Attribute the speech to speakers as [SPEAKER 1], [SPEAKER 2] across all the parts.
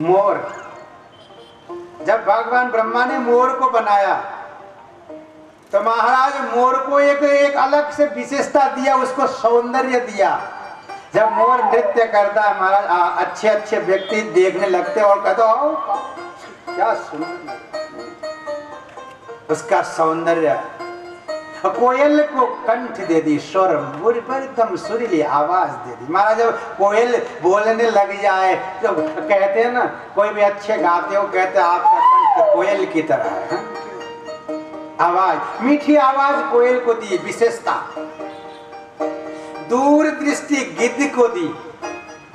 [SPEAKER 1] मोर, जब भगवान ब्रह्मा ने मोर को बनाया तो महाराज मोर को एक अलग से विशेषता दिया, उसको सौंदर्य दिया। जब मोर नृत्य करता है महाराज, अच्छे अच्छे व्यक्ति देखने लगते और कहते हो क्या सुंदर उसका सौंदर्य। कोयल को कंठ दे दी, स्वर एकदम सुरीली आवाज दे दी महाराज। जब कोयल बोलने लग जाए तो कहते हैं ना, कोई भी अच्छे गाते हो कहते हैं आपका कंठ कोयल की तरह है। आवाज, मीठी आवाज कोयल को दी विशेषता। दूर दृष्टि गिद्ध को दी।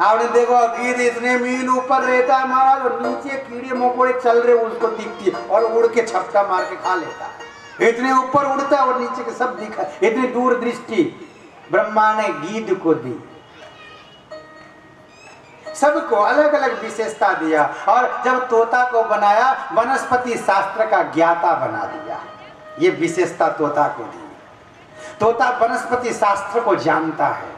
[SPEAKER 1] आपने देखो गिद्ध इतने मील ऊपर रहता है महाराज, और नीचे कीड़े मकोड़े चल रहे उसको दिखती और उड़ के छपटा मार के खा लेता है। इतने ऊपर उड़ता है और नीचे के सब दिखा। इतनी दूर दृष्टि ब्रह्मा ने गिद्ध को दी। सबको अलग अलग विशेषता दिया। और जब तोता को बनाया, वनस्पति शास्त्र का ज्ञाता बना दिया। ये विशेषता तोता को दी। तोता वनस्पति शास्त्र को जानता है।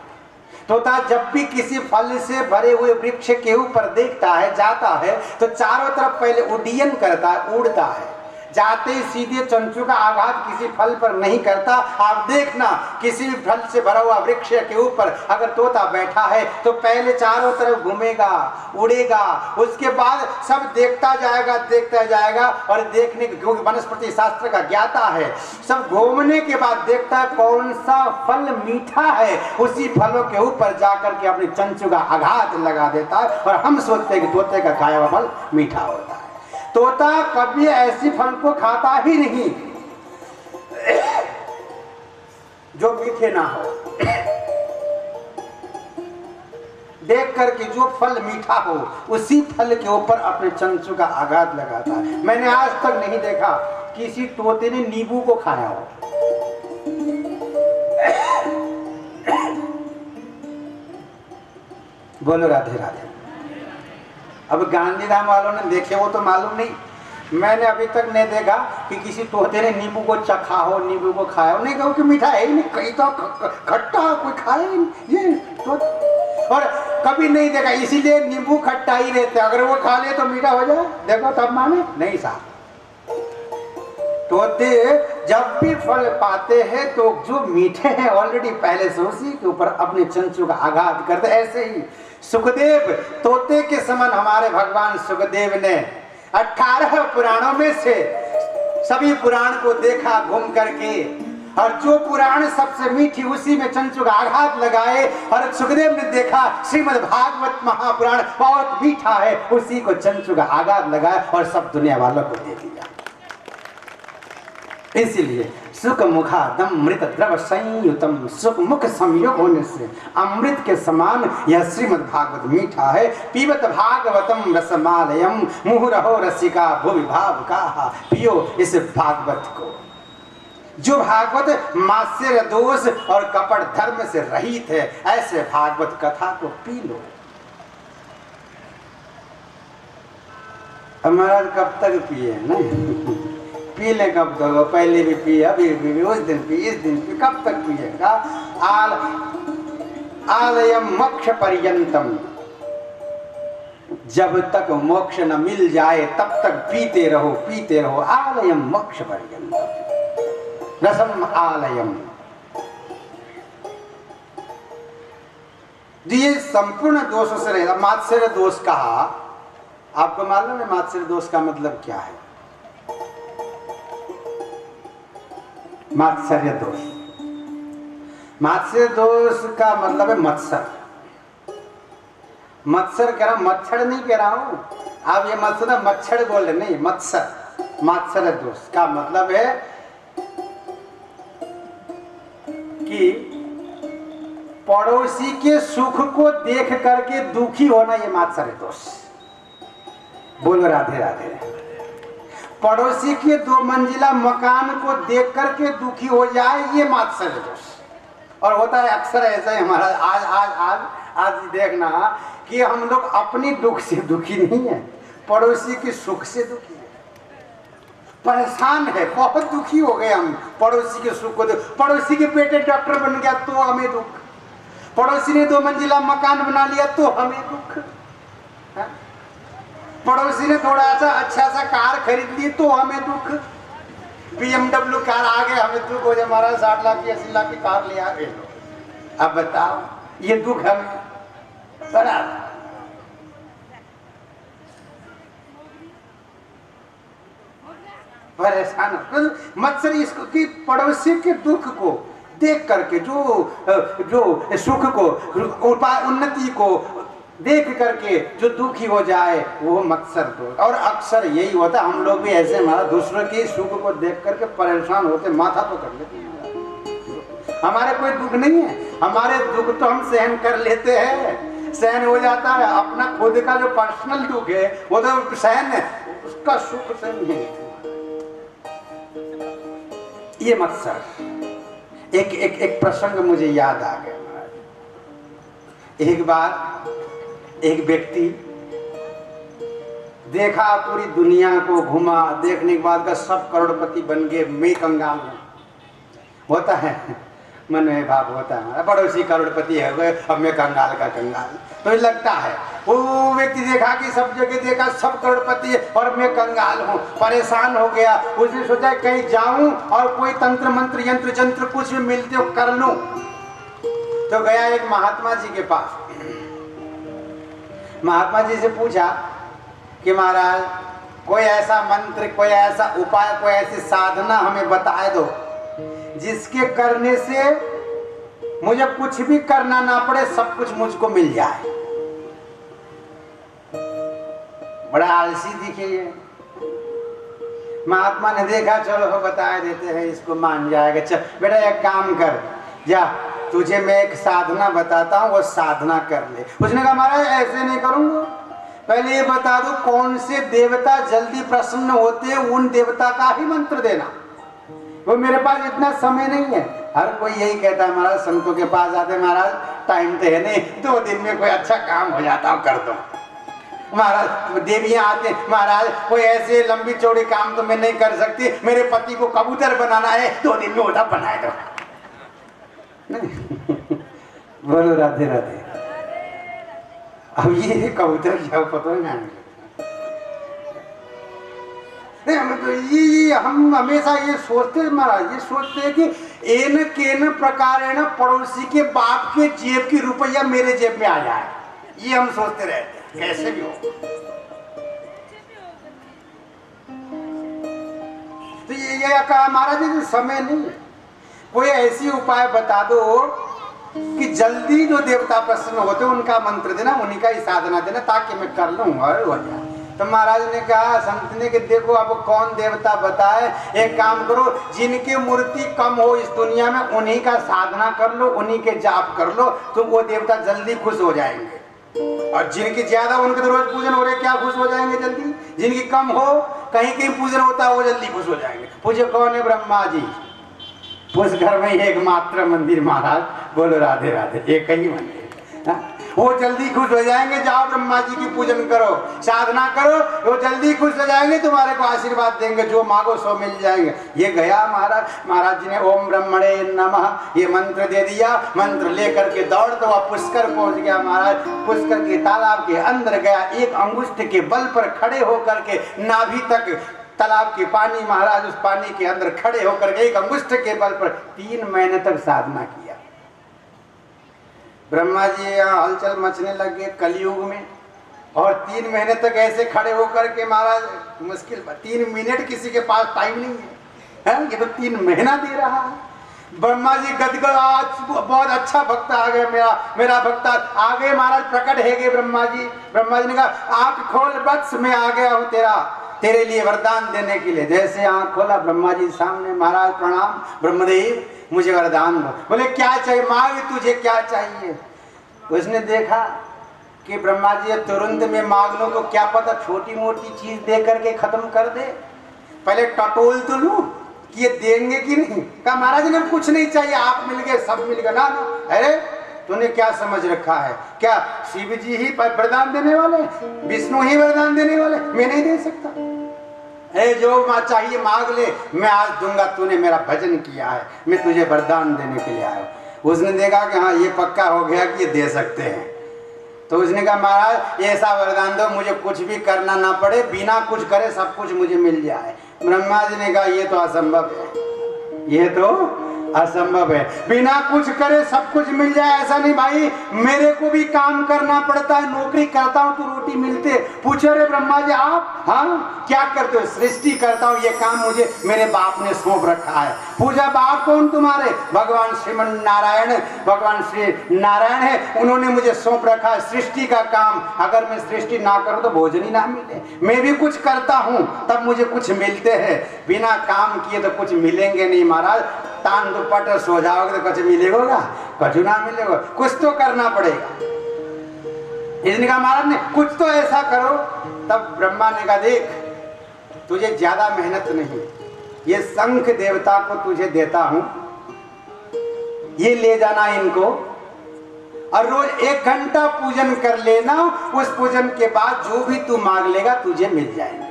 [SPEAKER 1] तोता जब भी किसी फल से भरे हुए वृक्ष के ऊपर देखता है, जाता है, तो चारों तरफ पहले उड्डयन करता है, उड़ता है। जाते ही सीधे चंचू का आघात किसी फल पर नहीं करता। आप देखना, किसी भी फल से भरा हुआ वृक्ष के ऊपर अगर तोता बैठा है तो पहले चारों तरफ घूमेगा, उड़ेगा, उसके बाद सब देखता जाएगा और देखने, क्योंकि वनस्पति शास्त्र का ज्ञाता है, सब घूमने के बाद देखता है कौन सा फल मीठा है, उसी फलों के ऊपर जाकर के अपने चंचू का आघात लगा देता है। और हम सोचते हैं कि तोते का खाया हुआ फल मीठा होता है। तोता कभी ऐसी फल को खाता ही नहीं जो मीठे ना हो। देख करके जो फल मीठा हो उसी फल के ऊपर अपने चंचू का आघात लगाता है। मैंने आज तक नहीं देखा किसी तोते ने नींबू को खाया हो। बोलो राधे राधे। अब गांधीधाम वालों ने देखे वो तो मालूम नहीं। मैंने अभी तक नहीं देखा कि किसी तोते ने नींबू को चखा हो, नींबू को खाया हो। नहीं कहो कि मीठा है ही नहीं, कहीं तो खट्टा कोई खाया ही नहीं ये तो। और कभी नहीं देखा, इसीलिए नींबू खट्टा ही रहते, अगर वो खा ले तो मीठा हो जाए। देखो तब माने नहीं साहब। तोते जब भी फल पाते हैं तो जो मीठे हैं ऑलरेडी पहले से उसी के ऊपर अपने चंचू का आघात करते। ऐसे ही सुखदेव तोते के समान हमारे भगवान सुखदेव ने 18 पुराणों में से सभी पुराण को देखा घूम करके, और जो पुराण सबसे मीठी उसी में चंचू का आघात लगाए। और सुखदेव ने देखा श्रीमद् भागवत महापुराण बहुत मीठा है, उसी को चंचू का आघात लगाया और सब दुनिया वालों को दे दिया। इसीलिए सुख मुखादम मृत द्रव संयुतम, सुख मुख संयोग होने से अमृत के समान यह श्रीमद् भागवत मीठा है। पीबत भागवतम रसमालयम मुहुरहो रसिका भुवि भावुकाः, पियो इस भागवत को। जो भागवत मात्सर्य दोष और कपट धर्म से रहित है, ऐसे भागवत कथा को पी लो। महाराज कब तक पिए नहीं पी ले, कब तक? पहले भी पिए, अभी भी, उस दिन पी, इस दिन पी, कब तक पिएगा? आलयम मोक्ष पर्यंतम, जब तक मोक्ष न मिल जाए तब तक पीते रहो, पीते रहो। आलयम मोक्ष पर्यंतम रसम आलयम। ये संपूर्ण दोषों से रहेगा। मात्सर्य दोष कहा, आपको मालूम है मात्सर्य दोष का मतलब क्या है? मात्सर्य दोष, मात्सर्य दोष का मतलब है मत्सर। मत्सर कह रहा हूं, मच्छर नहीं कह रहा हूं। आप ये मत्सर मच्छर बोल रहे नहीं, मत्सर। मात्सर्य दोष का मतलब है कि पड़ोसी के सुख को देख करके दुखी होना, ये मात्सर्य दोष। बोलो राधे राधे। पड़ोसी के 2 मंजिला मकान को देख करके दुखी हो जाए, ये मात्सर्य दोष। और होता है अक्सर ऐसा ही हमारा। आज आज आज आज देखना कि हम लोग अपनी दुख से दुखी नहीं है, पड़ोसी के सुख से दुखी है, परेशान है, बहुत दुखी हो गए हम पड़ोसी के सुख को देख। पड़ोसी के बेटे डॉक्टर बन गया तो हमें दुख, पड़ोसी ने 2 मंजिला मकान बना लिया तो हमें दुख। पड़ोसी ने थोड़ा सा अच्छा सा कार खरीद ली तो हमें दुख, BMW कार आ गए हमें दुख हो जाए, हमारा 60 लाख की 80 लाख की कार ले आ गए। अब बताओ ये दुख हमें बड़ा परेशान हो। मत्सर इसको कि पड़ोसी के दुख को देख करके जो सुख को उन्नति को देख करके जो दुखी हो जाए वो मत्सर दोष। और अक्सर यही होता, हम लोग भी ऐसे हमारा दूसरों के सुख को देख करके परेशान होते, माथा तो कर लेते हैं। हमारे कोई दुख नहीं है, हमारे दुख तो हम सहन कर लेते हैं, सहन हो जाता है। अपना खुद का जो पर्सनल दुख है वो तो सहन है, उसका सुख सहन नहीं है। ये मत्सर। एक प्रसंग मुझे याद आ गया। एक बार एक व्यक्ति देखा, पूरी दुनिया को घुमा, देखने के बाद का सब करोड़पति बन गए, मैं कंगाल हूं। होता है मन में भाव होता है, हमारा पड़ोसी करोड़पति है गए, अब मैं कंगाल का कंगाल। तो लगता है वो व्यक्ति देखा कि सब जगह देखा सब करोड़पति है और मैं कंगाल हूँ, परेशान हो गया। उसने सोचा कहीं जाऊं और कोई तंत्र मंत्र यंत्र जंत्र कुछ भी मिलते हो कर लूं। तो गया एक महात्मा जी के पास, महात्मा जी से पूछा कि महाराज कोई ऐसा मंत्र, कोई ऐसा उपाय, कोई ऐसी साधना हमें बताए दो जिसके करने से मुझे कुछ भी करना ना पड़े, सब कुछ मुझको मिल जाए। बड़ा आलसी दिखे ये। महात्मा ने देखा चलो हो बताए देते हैं, इसको मान जाएगा। चल बेटा एक काम कर, जा तुझे मैं एक साधना बताता हूँ, वो साधना कर ले। उसने कहा महाराज ऐसे नहीं करूंगा, पहले ये बता दो कौन से देवता जल्दी प्रसन्न होते हैं, उन देवता का ही मंत्र देना। वो मेरे पास इतना समय नहीं है। हर कोई यही कहता है महाराज, संतों के पास आते महाराज टाइम तो है नहीं, 2 दिन में कोई अच्छा काम हो जाता हो कर दो। महाराज देवियां आते महाराज कोई ऐसे लंबी चौड़ी काम तो मैं नहीं कर सकती, मेरे पति को कबूतर बनाना है, 2 दिन में होता बनाए दो। बोलो राधे राधे। अब ये कबूतर क्या पता नहीं, हम हमेशा ये सोचते हैं महाराज, ये सोचते हैं कि एन केन प्रकारेण पड़ोसी के बाप के जेब की रुपया मेरे जेब में आ जाए, ये हम सोचते रहते हैं कैसे भी हो। तो ये कहा महाराज जी समय नहीं है, कोई ऐसी उपाय बता दो कि जल्दी जो देवता प्रसन्न होते उनका मंत्र देना, उन्हीं का ही साधना देना ताकि मैं कर लूँ और हो जाए। तो महाराज ने कहा, संत ने कि देखो अब कौन देवता बताए, एक काम करो जिनकी मूर्ति कम हो इस दुनिया में उन्हीं का साधना कर लो, उन्हीं के जाप कर लो, तो वो देवता जल्दी खुश हो जाएंगे। और जिनकी ज्यादा उनके तो रोज पूजन हो रहे, क्या खुश हो जाएंगे जल्दी। जिनकी कम हो, कहीं कहीं पूजन होता है, वो जल्दी खुश हो जाएंगे। पूज्य कौन है? ब्रह्मा जी। उस घर में एकमात्र मंदिर महाराज, बोलो राधे राधे, एक ही मंदिर। वो जल्दी खुश हो जाएंगे। जाओ ब्रह्मा जी की पूजन करो, साधना करो, वो जल्दी खुश हो जाएंगे, तुम्हारे को आशीर्वाद देंगे, जो मांगो सो मिल जाएंगे। ये गया महाराज, महाराज जी ने ओम ब्रह्मणे नमः ये मंत्र दे दिया। मंत्र लेकर के दौड़ तो वह पुष्कर पहुंच गया महाराज। पुष्कर के तालाब के अंदर गया, एक अंगुष्ठ के बल पर खड़े होकर के नाभि तक तालाब के पानी, महाराज उस पानी के अंदर खड़े होकर के एक अंगुष्ठ के बल पर 3 महीने तक साधना किया। ब्रह्मा जी यहाँ हलचल मचने लग गए कलयुग में, और 3 महीने तक ऐसे खड़े होकर के महाराज मुश्किल 3 मिनट किसी के पास टाइम नहीं है, ये तो 3 महीना दे रहा है। ब्रह्मा जी गदगद, आज बहुत अच्छा भक्त आ गया, मेरा भक्त आ गए महाराज, प्रकट है गए ब्रह्मा जी। ब्रह्मा जी ने कहा आंख खोल वत्स, मैं आ गया हूँ तेरे लिए वरदान देने के लिए। जैसे आंख खोला ब्रह्मा जी सामने, महाराज प्रणाम ब्रह्मदेव, मुझे वरदान दो। बोले क्या चाहिए? मांग, तुझे क्या चाहिए? उसने देखा कि ब्रह्मा जी तुरंत में मांग लो तो क्या पता छोटी मोटी चीज दे करके खत्म कर दे, पहले टटोल तो लूं कि ये देंगे कि नहीं। कहा महाराज ने कुछ नहीं चाहिए, आप मिल गए, सब मिल गए। ना अरे तूने क्या समझ रखा है, क्या शिव जी ही वरदान देने वाले, विष्णु ही वरदान देने वाले, मैं नहीं दे सकता। जो चाहिए मांग ले, मैं आज दूंगा, तूने मेरा भजन किया है, मैं तुझे वरदान देने के लिए आया। उसने देखा कि हाँ ये पक्का हो गया कि ये दे सकते हैं। तो उसने कहा महाराज ऐसा वरदान दो मुझे कुछ भी करना ना पड़े, बिना कुछ करे सब कुछ मुझे मिल जाए। ब्रह्मा जी ने कहा ये तो असंभव है, ये तो असंभव है, बिना कुछ करे सब कुछ मिल जाए ऐसा नहीं भाई, मेरे को भी काम करना पड़ता है, नौकरी करता हूँ तो रोटी मिलते। पूछो रे ब्रह्मा जी आप, हाँ क्या करते हो? सृष्टि करता हूँ, ये काम मुझे मेरे बाप ने सौंप रखा है। पूछा बाप कौन तुम्हारे? भगवान श्रीमन नारायण, भगवान श्री नारायण है, उन्होंने मुझे सौंप रखा है सृष्टि का काम। अगर मैं सृष्टि ना करूँ तो भोजन ही ना मिले, मैं भी कुछ करता हूँ तब मुझे कुछ मिलते हैं, बिना काम किए तो कुछ मिलेंगे नहीं महाराज। तान दुपट सो जाओगे तो कुछ मिलेगा? कुछ ना मिलेगा, कुछ तो करना पड़ेगा। इसने कहा महाराज ने कुछ तो ऐसा करो। तब ब्रह्मा ने कहा देख तुझे ज्यादा मेहनत नहीं, ये शंख देवता को तुझे देता हूं, ये ले जाना इनको और रोज 1 घंटा पूजन कर लेना, उस पूजन के बाद जो भी तू मांग लेगा तुझे मिल जाएंगे।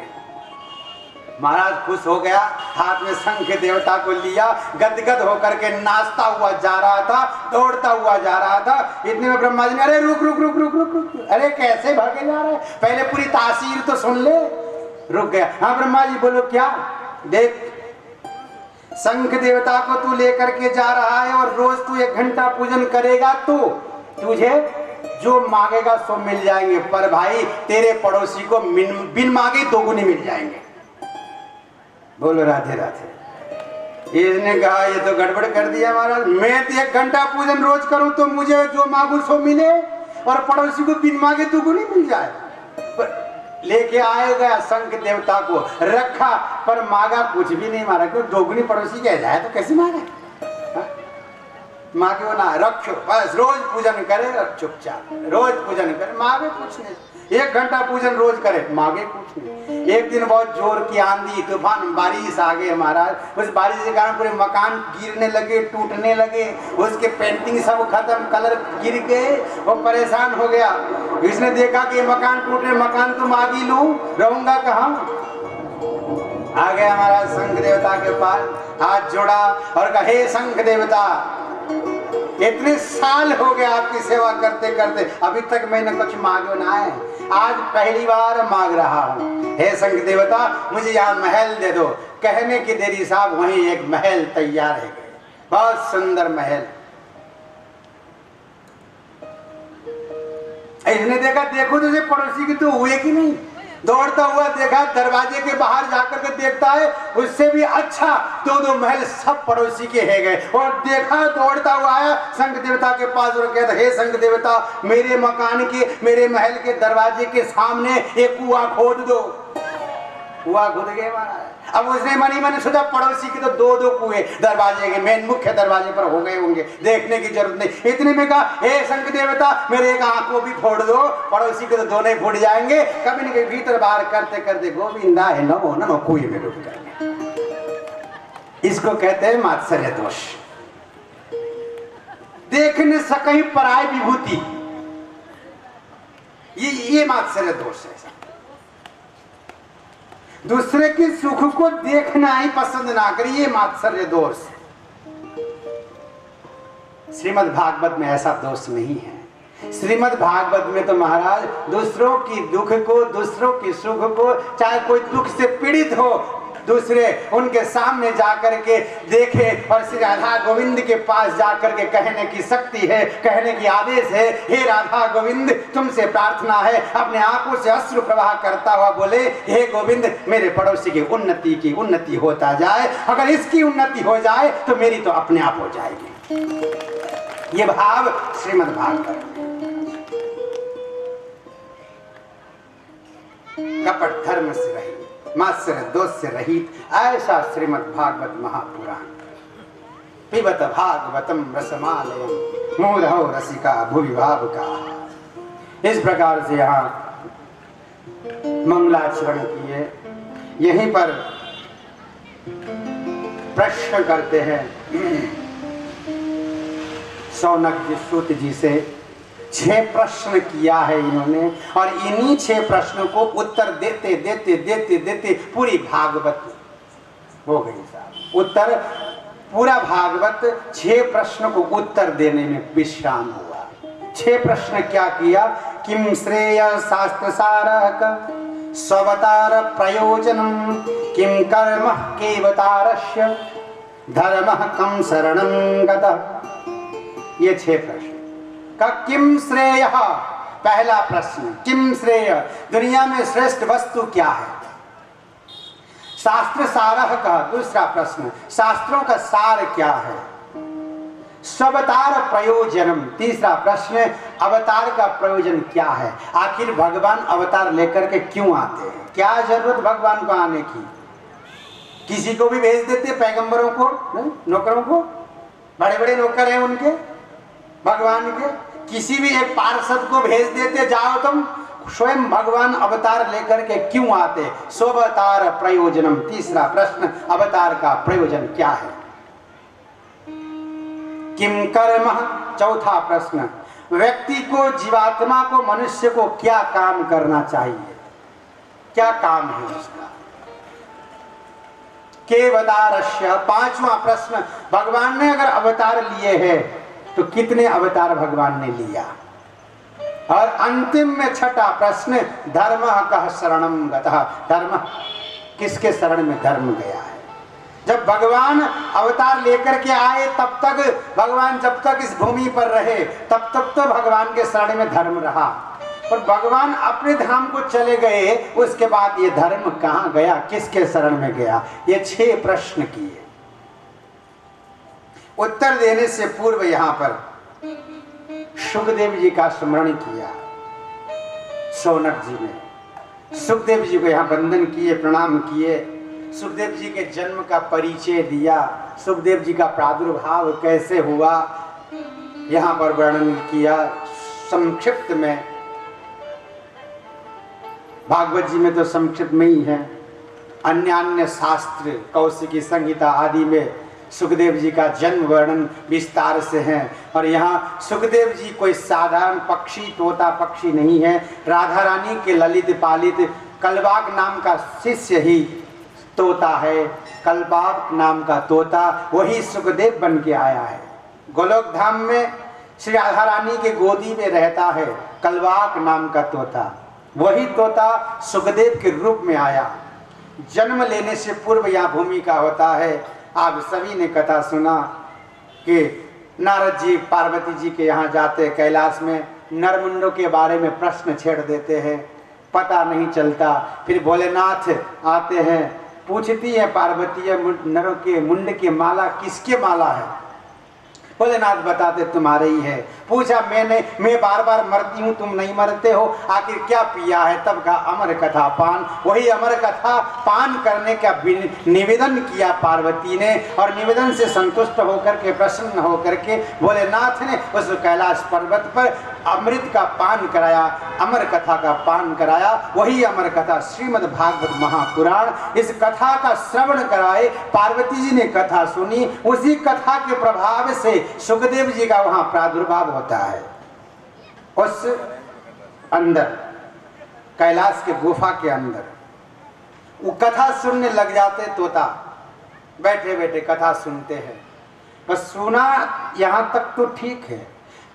[SPEAKER 1] महाराज खुश हो गया, हाथ में शंख देवता को लिया, गदगद होकर के नाचता हुआ जा रहा था, दौड़ता हुआ जा रहा था। इतने में ब्रह्मा जी ने अरे रुक रुक रुक रुक रुक रुक, अरे कैसे भागे जा रहे, पहले पूरी तासीर तो सुन ले। रुक गया। हाँ ब्रह्मा जी बोलो क्या? देख शंख देवता को तू लेकर के जा रहा है और रोज तू 1 घंटा पूजन करेगा तो तुझे जो मांगेगा सो मिल जाएंगे, पर भाई तेरे पड़ोसी को बिन मांगे 2 गुने मिल जाएंगे। बोलो राधे राधे। इसने कहा ये तो गड़बड़ कर दिया महाराज, मैं तो 1 घंटा पूजन रोज करूं तो मुझे जो मांगू सो मिले और पड़ोसी को बिन मांगे 2 गुनी मिल जाए। लेके आएगा शंख देवता को, रखा पर मांगा कुछ भी नहीं, मारा क्यों? 2 गुनी पड़ोसी कह जाए तो कैसे मांगे? मांगे वो ना, रखो बस, रोज पूजन करे चुपचाप, रोज पूजन करे, मांगे कुछ नहीं। 1 घंटा पूजन रोज करे, मांगे कुछ नहीं। एक दिन बहुत जोर की आंधी तूफान बारिश आ गई महाराज, उस बारिश के कारण पूरे मकान गिरने लगे, टूटने लगे, उसके पेंटिंग सब खत्म, कलर गिर गए, वो परेशान हो गया। इसने देखा कि मकान टूट रहे, मकान तो मांग ही लूं, रहूंगा कहाँ? आ गया महाराज शंख देवता के पास, हाथ जोड़ा और कहा हे शंख देवता, इतने साल हो गए आपकी सेवा करते करते, अभी तक मैंने कुछ मांगो ना है, आज पहली बार मांग रहा हूँ। हे शंख देवता मुझे यहाँ महल दे दो। कहने की देरी साहब वहीं एक महल तैयार है, बहुत सुंदर महल। इसने देखा देखो तुझे पड़ोसी की तो हुए कि नहीं, दौड़ता हुआ देखा, दरवाजे के बाहर जाकर के देखता है उससे भी अच्छा 2-2 महल सब पड़ोसी के है गए। और देखा दौड़ता हुआ आया शंख देवता के पास और कहता हे शंख देवता मेरे मकान के, मेरे महल के दरवाजे के सामने एक कुआं खोद दो। कुआं खुद गए महाराज। अब उसने मनी मनी सोचा पड़ोसी के तो 2-2 कुएं दरवाजे के, मेन मुख्य दरवाजे पर हो गए होंगे, देखने की जरूरत नहीं। इतने में कहा हे शंख देवता मेरे एक आंख को भी फोड़ दो, पड़ोसी के तो दोनों ही फूट जाएंगे। कभी नहीं कभी भीतर बाहर करते करते गोविंदा है नमो कुएं में डूब जाएंगे। इसको कहते हैं मात्सर्य दोष, देखने सकहीं पराय विभूति, ये मात्सर्य दोष है। दूसरे के सुख को देखना ही पसंद ना करिए, मात्सर्य दोष। श्रीमद् भागवत में ऐसा दोष नहीं है। श्रीमद् भागवत में तो महाराज दूसरों की दुख को, दूसरों की सुख को, चाहे कोई दुख से पीड़ित हो, दूसरे उनके सामने जाकर के देखे और श्री राधा गोविंद के पास जाकर के कहने की शक्ति है, कहने की आदेश है, हे राधा गोविंद तुमसे प्रार्थना है। अपने आंखों से अश्रु प्रवाह करता हुआ बोले हे गोविंद मेरे पड़ोसी की उन्नति होता जाए, अगर इसकी उन्नति हो जाए तो मेरी तो अपने आप हो जाएगी। ये भाव श्रीमद् भागवत, कपट धर्म से रहित, मात्सर्य दोष से रहित, ऐसा श्रीमद् भागवत महापुराण। पिबत भागवतम रसमालयम मूढ़ो रसिका भुवि भावुका। इस प्रकार से यहाँ मंगलाचरण किए। यहीं पर प्रश्न करते हैं शौनक सूत जी से। 6 प्रश्न किया है इन्होंने और इन्हीं 6 प्रश्नों को उत्तर देते देते देते देते पूरी भागवत हो गई साहब। उत्तर पूरा भागवत 6 प्रश्नों को उत्तर देने में विश्राम हुआ। 6 प्रश्न क्या किया किम श्रेय शास्त्र सारक स्ववतार प्रयोजनम किम कर्म केवतारस्य धर्म कम शरणं गतः। ये 6 प्रश्न का किम श्रेय। पहला प्रश्न किम श्रेय, दुनिया में श्रेष्ठ वस्तु क्या है। शास्त्र सारह का दूसरा प्रश्न, शास्त्रों का सार क्या है। स्ववतार प्रयोजनम, तीसरा प्रश्न, अवतार का प्रयोजन क्या है। आखिर भगवान अवतार लेकर के क्यों आते हैं, क्या जरूरत भगवान को आने की। किसी को भी भेज देते पैगंबरों को, नौकरों को, बड़े बड़े नौकर हैं उनके भगवान के, किसी भी एक पार्षद को भेज देते, जाओ तुम। स्वयं भगवान अवतार लेकर के क्यों आते। स्ववतार प्रयोजनम, तीसरा प्रश्न, अवतार का प्रयोजन क्या है। किम कर्म, चौथा प्रश्न, व्यक्ति को, जीवात्मा को, मनुष्य को क्या काम करना चाहिए, क्या काम है उसका। केवतारस्य, पांचवा प्रश्न, भगवान ने अगर अवतार लिए हैं तो कितने अवतार भगवान ने लिया। और अंतिम में छठा प्रश्न, धर्म कः शरणं गतः, धर्म किसके शरण में धर्म गया है। जब भगवान अवतार लेकर के आए तब तक भगवान, जब तक इस भूमि पर रहे तब तक तो भगवान के शरण में धर्म रहा, और भगवान अपने धाम को चले गए, उसके बाद ये धर्म कहाँ गया, किसके शरण में गया। ये 6 प्रश्न किए। उत्तर देने से पूर्व यहाँ पर सुखदेव जी का स्मरण किया। सौनक जी ने सुखदेव जी को यहाँ वंदन किए, प्रणाम किए, सुखदेव जी के जन्म का परिचय दिया, सुखदेव जी का प्रादुर्भाव कैसे हुआ यहाँ पर वर्णन किया संक्षिप्त में। भागवत जी में तो संक्षिप्त में ही है, अन्य शास्त्र कौशिकी संहिता आदि में सुखदेव जी का जन्म वर्णन विस्तार से है। और यहाँ सुखदेव जी कोई साधारण पक्षी, तोता पक्षी नहीं है, राधा रानी के ललित पालित कलबाग नाम का शिष्य ही तोता है। कलबाग नाम का तोता वही सुखदेव बन के आया है। गोलोक धाम में श्री राधा रानी के गोदी में रहता है कलबाग नाम का तोता, वही तोता सुखदेव के रूप में आया। जन्म लेने से पूर्व यहाँ भूमिका होता है। आप सभी ने कथा सुना कि नारद जी पार्वती जी के यहाँ जाते, कैलाश में नरमुंडों के बारे में प्रश्न छेड़ देते हैं, पता नहीं चलता। फिर भोलेनाथ आते हैं, पूछती है पार्वती, नरों के मुंड की माला किसके माला है। भोलेनाथ बताते तुम्हारे ही है। पूछा मैं बार बार मरती हूँ, तुम नहीं मरते हो, आखिर क्या पिया है। तब कहा अमर कथा पान। वही अमर कथा पान करने का निवेदन किया पार्वती ने, और निवेदन से संतुष्ट होकर के, प्रसन्न होकर के भोलेनाथ ने उस कैलाश पर्वत पर अमृत का पान कराया, अमर कथा का पान कराया। वही अमर कथा श्रीमद् भागवत महापुराण। इस कथा का श्रवण कराए, पार्वती जी ने कथा सुनी, उसी कथा के प्रभाव से सुखदेव जी का वहां प्रादुर्भाव होता है। उस अंदर कैलाश के गुफा के अंदर वो कथा सुनने लग जाते। तोता बैठे बैठे कथा सुनते हैं। बस सुना यहां तक तो ठीक है,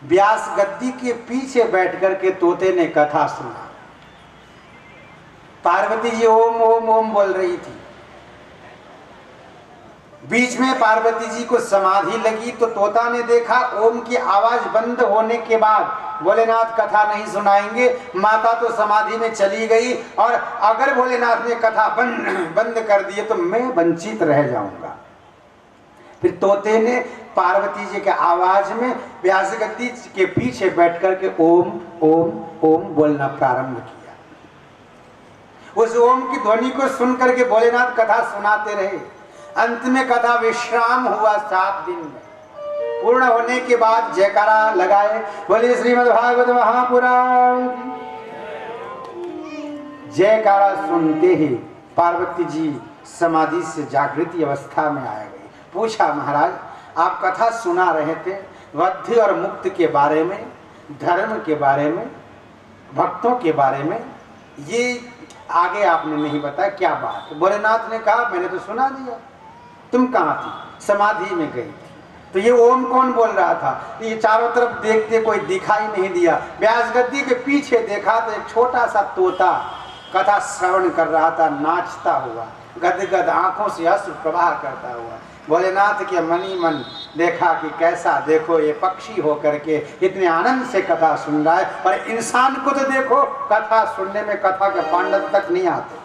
[SPEAKER 1] व्यास गद्दी के पीछे बैठ कर के तोते ने कथा सुना। पार्वती जी ओम ओम ओम बोल रही थी। बीच में पार्वती जी को समाधि लगी तो तोता ने देखा ओम की आवाज बंद होने के बाद भोलेनाथ कथा नहीं सुनाएंगे, माता तो समाधि में चली गई, और अगर भोलेनाथ ने कथा बंद कर दिए तो मैं वंचित रह जाऊंगा। फिर तोते ने पार्वती जी के आवाज में व्यास गद्दी के पीछे बैठ कर के ओम ओम ओम बोलना प्रारंभ किया। उस ओम की ध्वनि को सुन करके भोलेनाथ कथा सुनाते रहे। अंत में कथा विश्राम हुआ। 7 दिन में पूर्ण होने के बाद जयकारा लगाए, बोले श्रीमद् भागवत महापुराण। जयकारा सुनते ही पार्वती जी समाधि से जागृति अवस्था में आ गई। पूछा महाराज आप कथा सुना रहे थे बद्ध और मुक्त के बारे में, धर्म के बारे में, भक्तों के बारे में, ये आगे आपने नहीं बताया, क्या बात। भोलेनाथ ने कहा मैंने तो सुना दिया। तुम कहाँ थी? समाधि में गई थी। तो ये ओम कौन बोल रहा था? ये चारों तरफ देखते कोई दिखाई नहीं दिया। व्यास गद्दी के पीछे देखा तो एक छोटा सा तोता कथा श्रवण कर रहा था, नाचता हुआ, गदगद आंखों से अश्रु प्रवाह करता हुआ। भोलेनाथ के मनी मन देखा कि कैसा, देखो ये पक्षी होकर के इतने आनंद से कथा सुन रहा है, पर इंसान को तो देखो कथा सुनने में कथा के पांडव तक नहीं आते।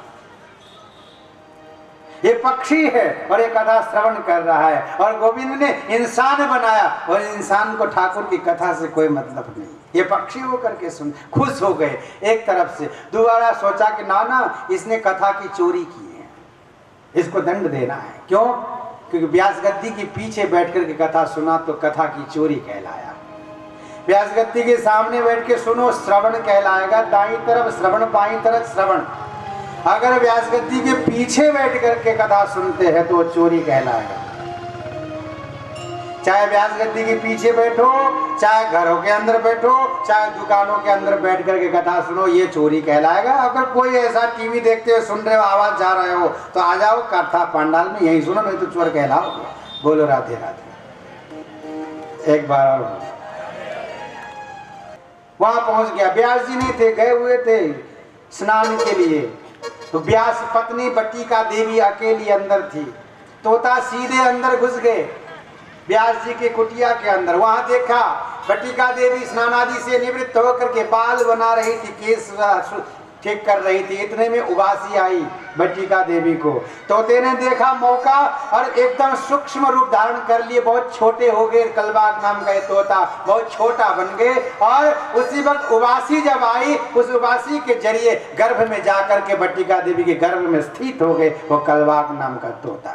[SPEAKER 1] ये पक्षी है और ये कथा श्रवण कर रहा है, और गोविंद ने इंसान बनाया और इंसान को ठाकुर की कथा से कोई मतलब नहीं। ये पक्षी होकर के सुन खुश हो गए एक तरफ से। दोबारा सोचा कि ना इसने कथा की चोरी की है, इसको दंड देना है। क्यों? क्योंकि व्यास गद्दी के पीछे बैठ कर के कथा सुना तो कथा की चोरी कहलाया। व्यास गद्दी के सामने बैठ के सुनो, श्रवण कहलाएगा। दाईं तरफ श्रवण, बाईं तरफ श्रवण। अगर व्यास गद्दी के पीछे बैठ करके कथा सुनते हैं तो चोरी कहलाएगा। चाहे व्यास गद्दी के पीछे बैठो, चाहे घरों के अंदर बैठो, चाहे दुकानों के अंदर बैठ करके कथा सुनो, ये चोरी कहलाएगा। अगर कोई ऐसा टीवी देखते हो, सुन रहे हो, आवाज जा रहे हो तो आ जाओ कथा पंडाल में, यही सुनो, नहीं तो चोर कहलाओगे। बोलो राधे राधे। एक बार वहां पहुंच गया, व्यास जी नहीं थे, गए हुए थे स्नान के लिए। तो व्यास पत्नी बट्टिका देवी अकेली अंदर थी। तोता सीधे अंदर घुस गए व्यास जी के कुटिया के अंदर। वहां देखा बट्टिका देवी स्नान आदि से निवृत्त होकर के बाल बना रही थी, केस ठीक कर रही थी। इतने में उबासी आई बट्टिका देवी को। तोते ने देखा मौका और एकदम सूक्ष्म रूप धारण कर लिए, बहुत छोटे हो गए। कलबाग नाम का तोता बहुत छोटा बन गए, और उसी वक्त उबासी जब आई, उस उबासी के जरिए गर्भ में जाकर के बट्टिका देवी के गर्भ में स्थित हो गए वो कलबाग नाम का तोता।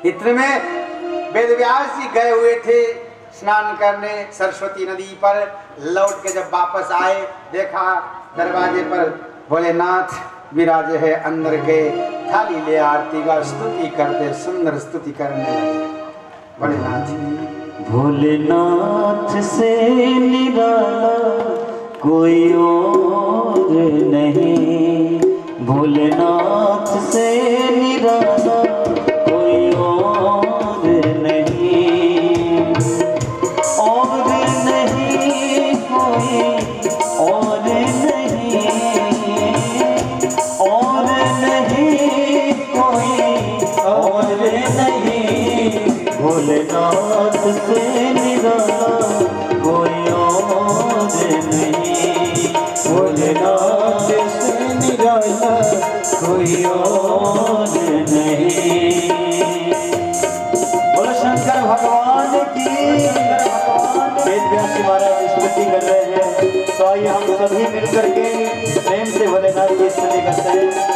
[SPEAKER 1] इतने में वेदव्यास जी गए हुए थे स्नान करने सरस्वती नदी पर। लौट के जब वापस आए, देखा दरवाजे पर भोलेनाथ विराजे है। अंदर गए, थाली ले आरती का स्तुति करते, सुंदर स्तुति करने लगे। भोलेनाथ
[SPEAKER 2] भोलेनाथ से निराला कोई और नहीं, भोलेनाथ से निराला कोई और नहीं, और नहीं कोई और नहीं, और नहीं कोई और नहीं, भोलेनाथ से निराला कोई और नहीं, भोलेनाथ से निराला कोई और नहीं। बोलो शंकर भगवान की। वेदव्यास महाराज स्तुति कर रहे हैं, तो आइए हम सभी मिलकर के प्रेम से भोलेनाथ की स्तुति करते हैं।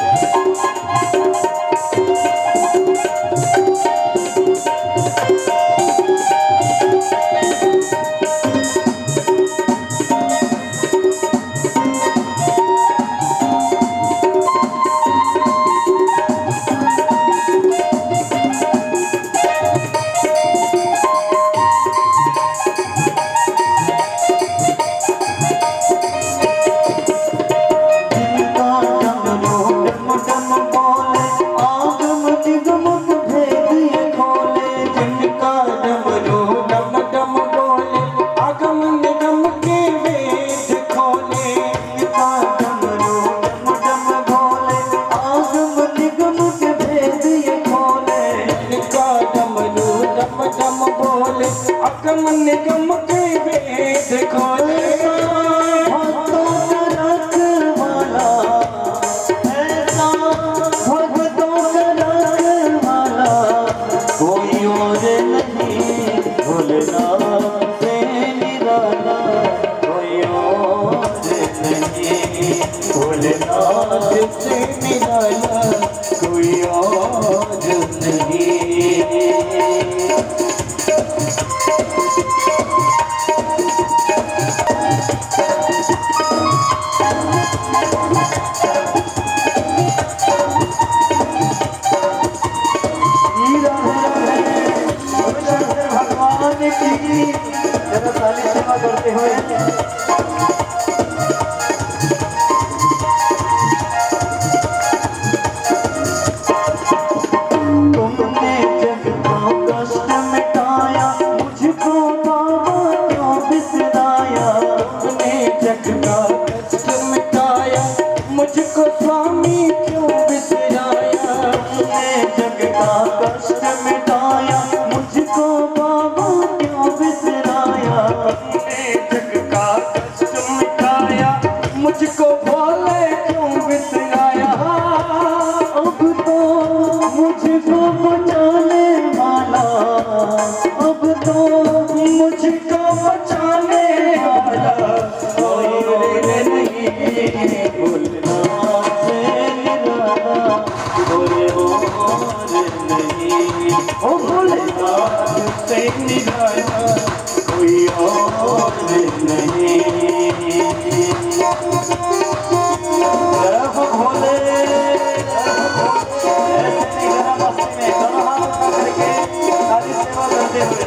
[SPEAKER 2] तुमने जग को कष्ट मिटाया, नहीं, ओ भोलेनाथ से निराला कोई और नहीं। जय हो भोले, ऐसे नहीं घरा मस्ती में दोनों हाथ उठा करके सारी सेवा करते हुए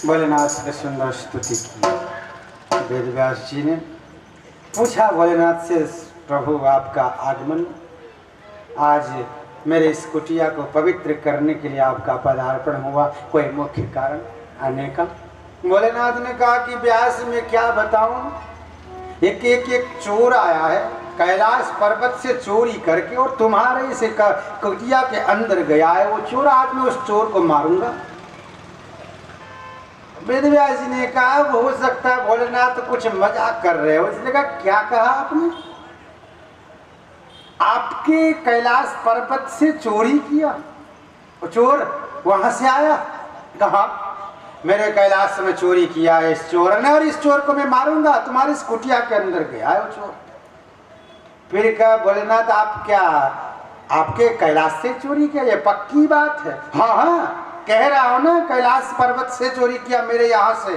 [SPEAKER 1] भोलेनाथ की सुंदर स्तुति की। वेदव्यास जी ने पूछा भोलेनाथ से, प्रभु आपका आगमन आज मेरे इस कुटिया को पवित्र करने के लिए आपका पदार्पण हुआ, कोई मुख्य कारण आने का? भोलेनाथ ने कहा कि व्यास में क्या बताऊं, एक चोर आया है कैलाश पर्वत से चोरी करके और तुम्हारे इस कुटिया के अंदर गया है। वो चोर, आज मैं उस चोर को मारूंगा। वेदव्यास जी ने कहा हो सकता है भोलेनाथ कुछ मजाक कर रहे हो। इसने कहा क्या कहा आपने? आपके कैलाश पर्वत से चोरी किया? वो चोर वहां से आया? कहा मेरे कैलाश में चोरी किया है इस चोर ने और इस चोर को मैं मारूंगा। तुम्हारी इस कुटिया के अंदर गया है वो चोर। फिर कहा भोलेनाथ आप क्या आपके कैलाश से चोरी किया? ये पक्की बात है? हाँ हाँ कह रहा हूं ना, कैलाश पर्वत से चोरी किया मेरे यहाँ से।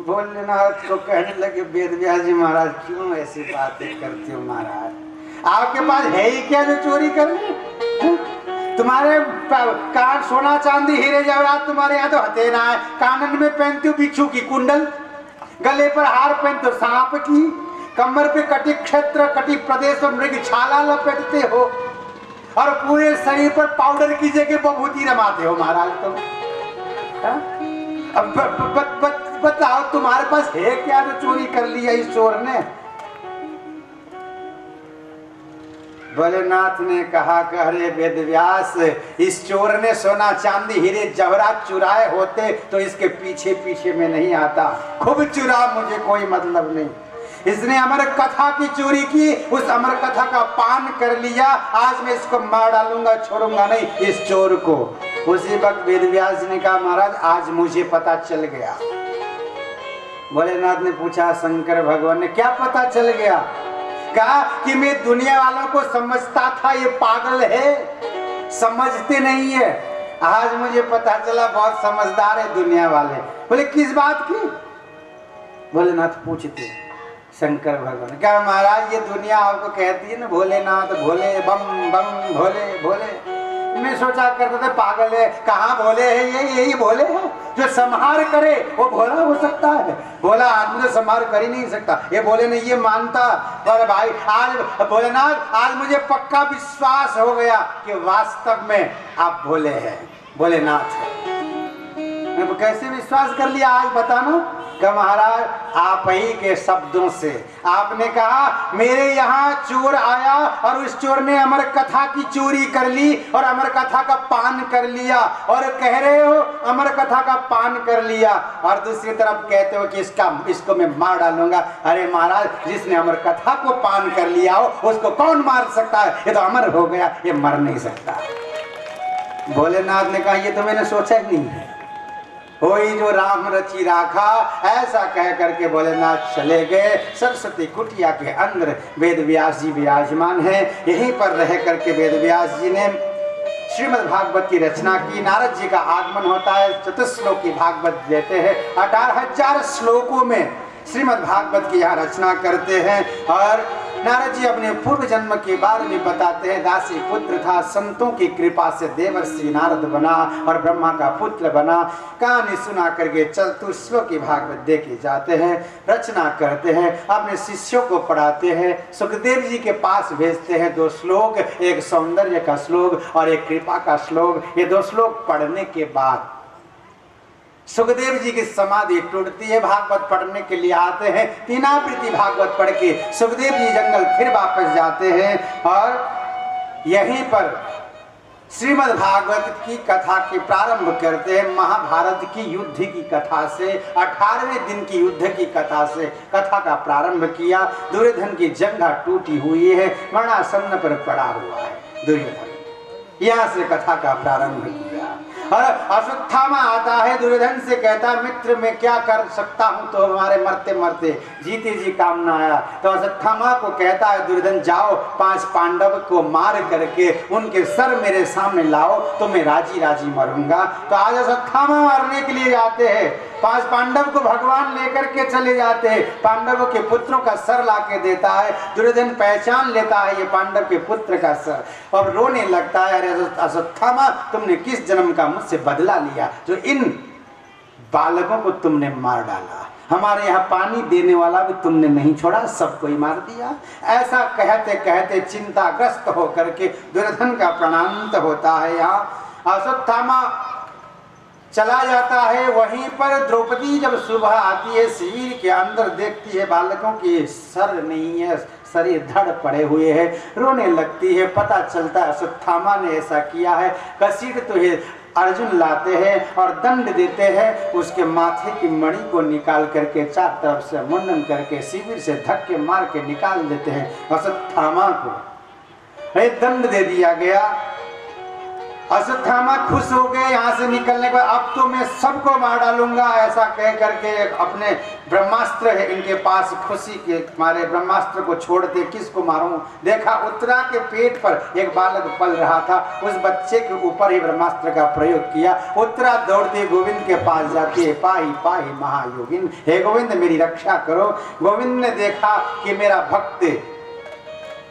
[SPEAKER 1] भोलेनाथ को कहने लगे वेदव्यास जी महाराज क्यों ऐसी बातें करते हो महाराज, आपके पास है ही क्या जो चोरी करे? तुम्हारे कान सोना चांदी हीरे जवाहरात तुम्हारे यहाँ तो हथेना है, कानन में पहनते हो बिच्छू की कुंडल, गले पर हार पहनते हो सांप की, कमर पे कटी क्षेत्र कटी प्रदेश में मृग छाला लपेटते हो और पूरे शरीर पर पाउडर की जगह बभूति रमाते हो महाराज तुम। अब बताओ तुम्हारे पास है क्या जो चोरी कर लिया इस चोर ने? भोलेनाथ ने कहा कि अरे वेदव्यास, इस चोर ने सोना चांदी हीरे जवाहरात चुराए होते तो इसके पीछे पीछे में नहीं आता। खूब चुरा, मुझे कोई मतलब नहीं। इसने अमर कथा की चोरी की, उस अमर कथा का पान कर लिया। आज मैं इसको मार डालूंगा, छोड़ूंगा नहीं इस चोर को। उसी वक्त वेदव्यास जी ने कहा महाराज आज मुझे पता चल गया। भोलेनाथ ने पूछा शंकर भगवान ने क्या पता चल गया? कहा कि मैं दुनिया वालों को समझता था ये पागल है, समझते नहीं है। आज मुझे पता चला बहुत समझदार है दुनिया वाले। बोले किस बात की? भोलेनाथ पूछते शंकर भगवान। क्या महाराज ये दुनिया आपको कहती है ना भोलेनाथ भोले बम बम भोले भोले। मैं सोचा करता था पागल है, कहाँ भोले है ये, यही भोले है जो संहार करे वो भोला हो सकता है। भोला आदमी तो संहार कर ही नहीं सकता, ये भोले नहीं ये मानता। पर भाई आज भोलेनाथ आज मुझे पक्का विश्वास हो गया कि वास्तव में आप भोले हैं, भोलेनाथ है। मैं कैसे विश्वास कर लिया आज बताना? क्या महाराज आप ही के शब्दों से आपने कहा मेरे यहाँ चोर आया और उस चोर ने अमर कथा की चोरी कर ली और अमर कथा का पान कर लिया, और कह रहे हो अमर कथा का पान कर लिया और दूसरी तरफ कहते हो कि इसको मैं मार डालूंगा। अरे महाराज जिसने अमर कथा को पान कर लिया हो उसको कौन मार सकता है? ये तो अमर हो गया, ये मर नहीं सकता। भोलेनाथ ने कहा ये तो मैंने सोचा ही नहीं है, होई जो राम रची राखा। ऐसा कह करके भोलेनाथ चले गए। सरस्वती कुटिया के अंदर वेदव्यास जी विराजमान है। यहीं पर रह करके वेदव्यास जी ने श्रीमद् भागवत की रचना की। नारद जी का आगमन होता है, चतुश्लोकी भागवत देते हैं। 18,000 श्लोकों में श्रीमद् भागवत की यहाँ रचना करते हैं। और नारद जी अपने पूर्व जन्म के बारे में बताते हैं। दासी पुत्र था, संतों की कृपा से देवर्षि नारद बना और ब्रह्मा का पुत्र बना। कहानी सुना करके चतुश्लोकी भागवत दे के जाते हैं, रचना करते हैं, अपने शिष्यों को पढ़ाते हैं। सुखदेव जी के पास भेजते हैं 2 श्लोक, एक सौंदर्य का श्लोक और एक कृपा का श्लोक। ये 2 श्लोक पढ़ने के बाद सुखदेव जी की समाधि टूटती है। भागवत पढ़ने के लिए आते हैं, तीनावृत्ति भागवत पढ़ के सुखदेव जी जंगल फिर वापस जाते हैं और यहीं पर श्रीमद् भागवत की कथा की प्रारंभ करते हैं। महाभारत की युद्ध की कथा से, 18वें दिन की युद्ध की कथा से कथा का प्रारंभ किया। दुर्योधन की जंघा टूटी हुई है, मरणासन्न पर पड़ा हुआ है दुर्योधन। यहाँ से कथा का प्रारंभ किया और अश्वत्थामा आता है, दुर्योधन से कहता मित्र मैं क्या कर सकता हूँ, तो हमारे मरते मरते जीते जी काम ना आया। तो अश्वत्थामा को कहता है दुर्योधन जाओ 5 पांडव को मार करके उनके सर मेरे सामने लाओ तो मैं राजी राजी मरूंगा। तो आज अश्वत्थामा मारने के लिए जाते हैं, 5 पांडव को भगवान लेकर के चले जाते हैं। पांडवों के पुत्रों का सर ला के देता है। दुर्योधन पहचान लेता है ये पांडव के पुत्र का सर और रोने लगता है, अरे अश्वत्थामा तुमने किस जन्म का मुझसे बदला लिया जो इन बालकों को तुमने मार डाला। हमारे यहाँ पानी देने वाला भी तुमने नहीं छोड़ा, सबको ही मार दिया। ऐसा कहते कहते चिंताग्रस्त होकर के दुर्योधन का प्राणांत होता है। यहाँ अश्वत्थामा चला जाता है। वहीं पर द्रौपदी जब सुबह आती है शिविर के अंदर देखती है बालकों की सर नहीं है, शरीर धड़ पड़े हुए हैं, रोने लगती है। पता चलता है अश्वत्थामा ने ऐसा किया है। घसीट तो है अर्जुन लाते हैं और दंड देते हैं, उसके माथे की मणि को निकाल करके 4 तरफ से मुंडन करके शिविर से धक्के मार के निकाल देते हैं। अश्वत्थामा को दंड दे दिया गया। अश्वत्थामा खुश हो गए यहाँ से निकलने के बाद, अब तो मैं सबको मार डालूंगा ऐसा कह करके अपने ब्रह्मास्त्र है इनके पास, खुशी के मारे ब्रह्मास्त्र को छोड़ते किसको मारूं। देखा उत्तरा के पेट पर एक बालक पल रहा था, उस बच्चे के ऊपर ही ब्रह्मास्त्र का प्रयोग किया। उत्तरा दौड़ती गोविंद के पास जाती है, पाही पाही महायोगिन, हे गोविंद मेरी रक्षा करो। गोविंद ने देखा कि मेरा भक्त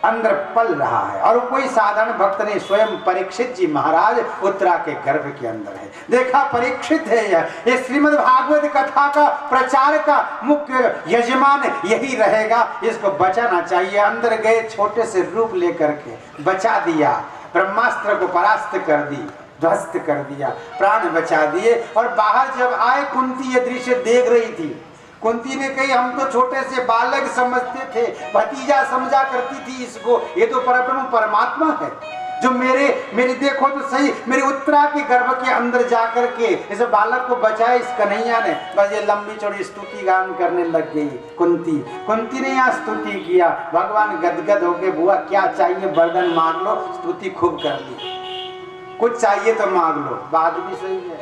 [SPEAKER 1] अंदर पल रहा है और कोई साधारण भक्त नहीं, स्वयं परीक्षित जी महाराज उत्तरा के गर्भ के अंदर है। देखा परीक्षित है ये श्रीमद् भागवत कथा का प्रचार का मुख्य यजमान यही रहेगा, इसको बचाना चाहिए। अंदर गए, छोटे से रूप लेकर के बचा दिया, ब्रह्मास्त्र को परास्त कर दी, ध्वस्त कर दिया, प्राण बचा दिए। और बाहर जब आए कुंती ये दृश्य देख रही थी, कुंती ने कही हम तो छोटे से बालक समझते थे, भतीजा समझा करती थी इसको, ये तो परब्रह्म परमात्मा है जो मेरे देखो तो सही, मेरे उत्तरा के गर्भ के अंदर जाकर के इस बालक को बचाए इस कन्हैया ने। बस ये लंबी चौड़ी स्तुति गान करने लग गई कुंती ने यहाँ स्तुति किया। भगवान गदगद होके, बुआ क्या चाहिए वरदान मांग लो, स्तुति खूब कर ली। कुछ चाहिए तो मांग लो, बात भी सही है,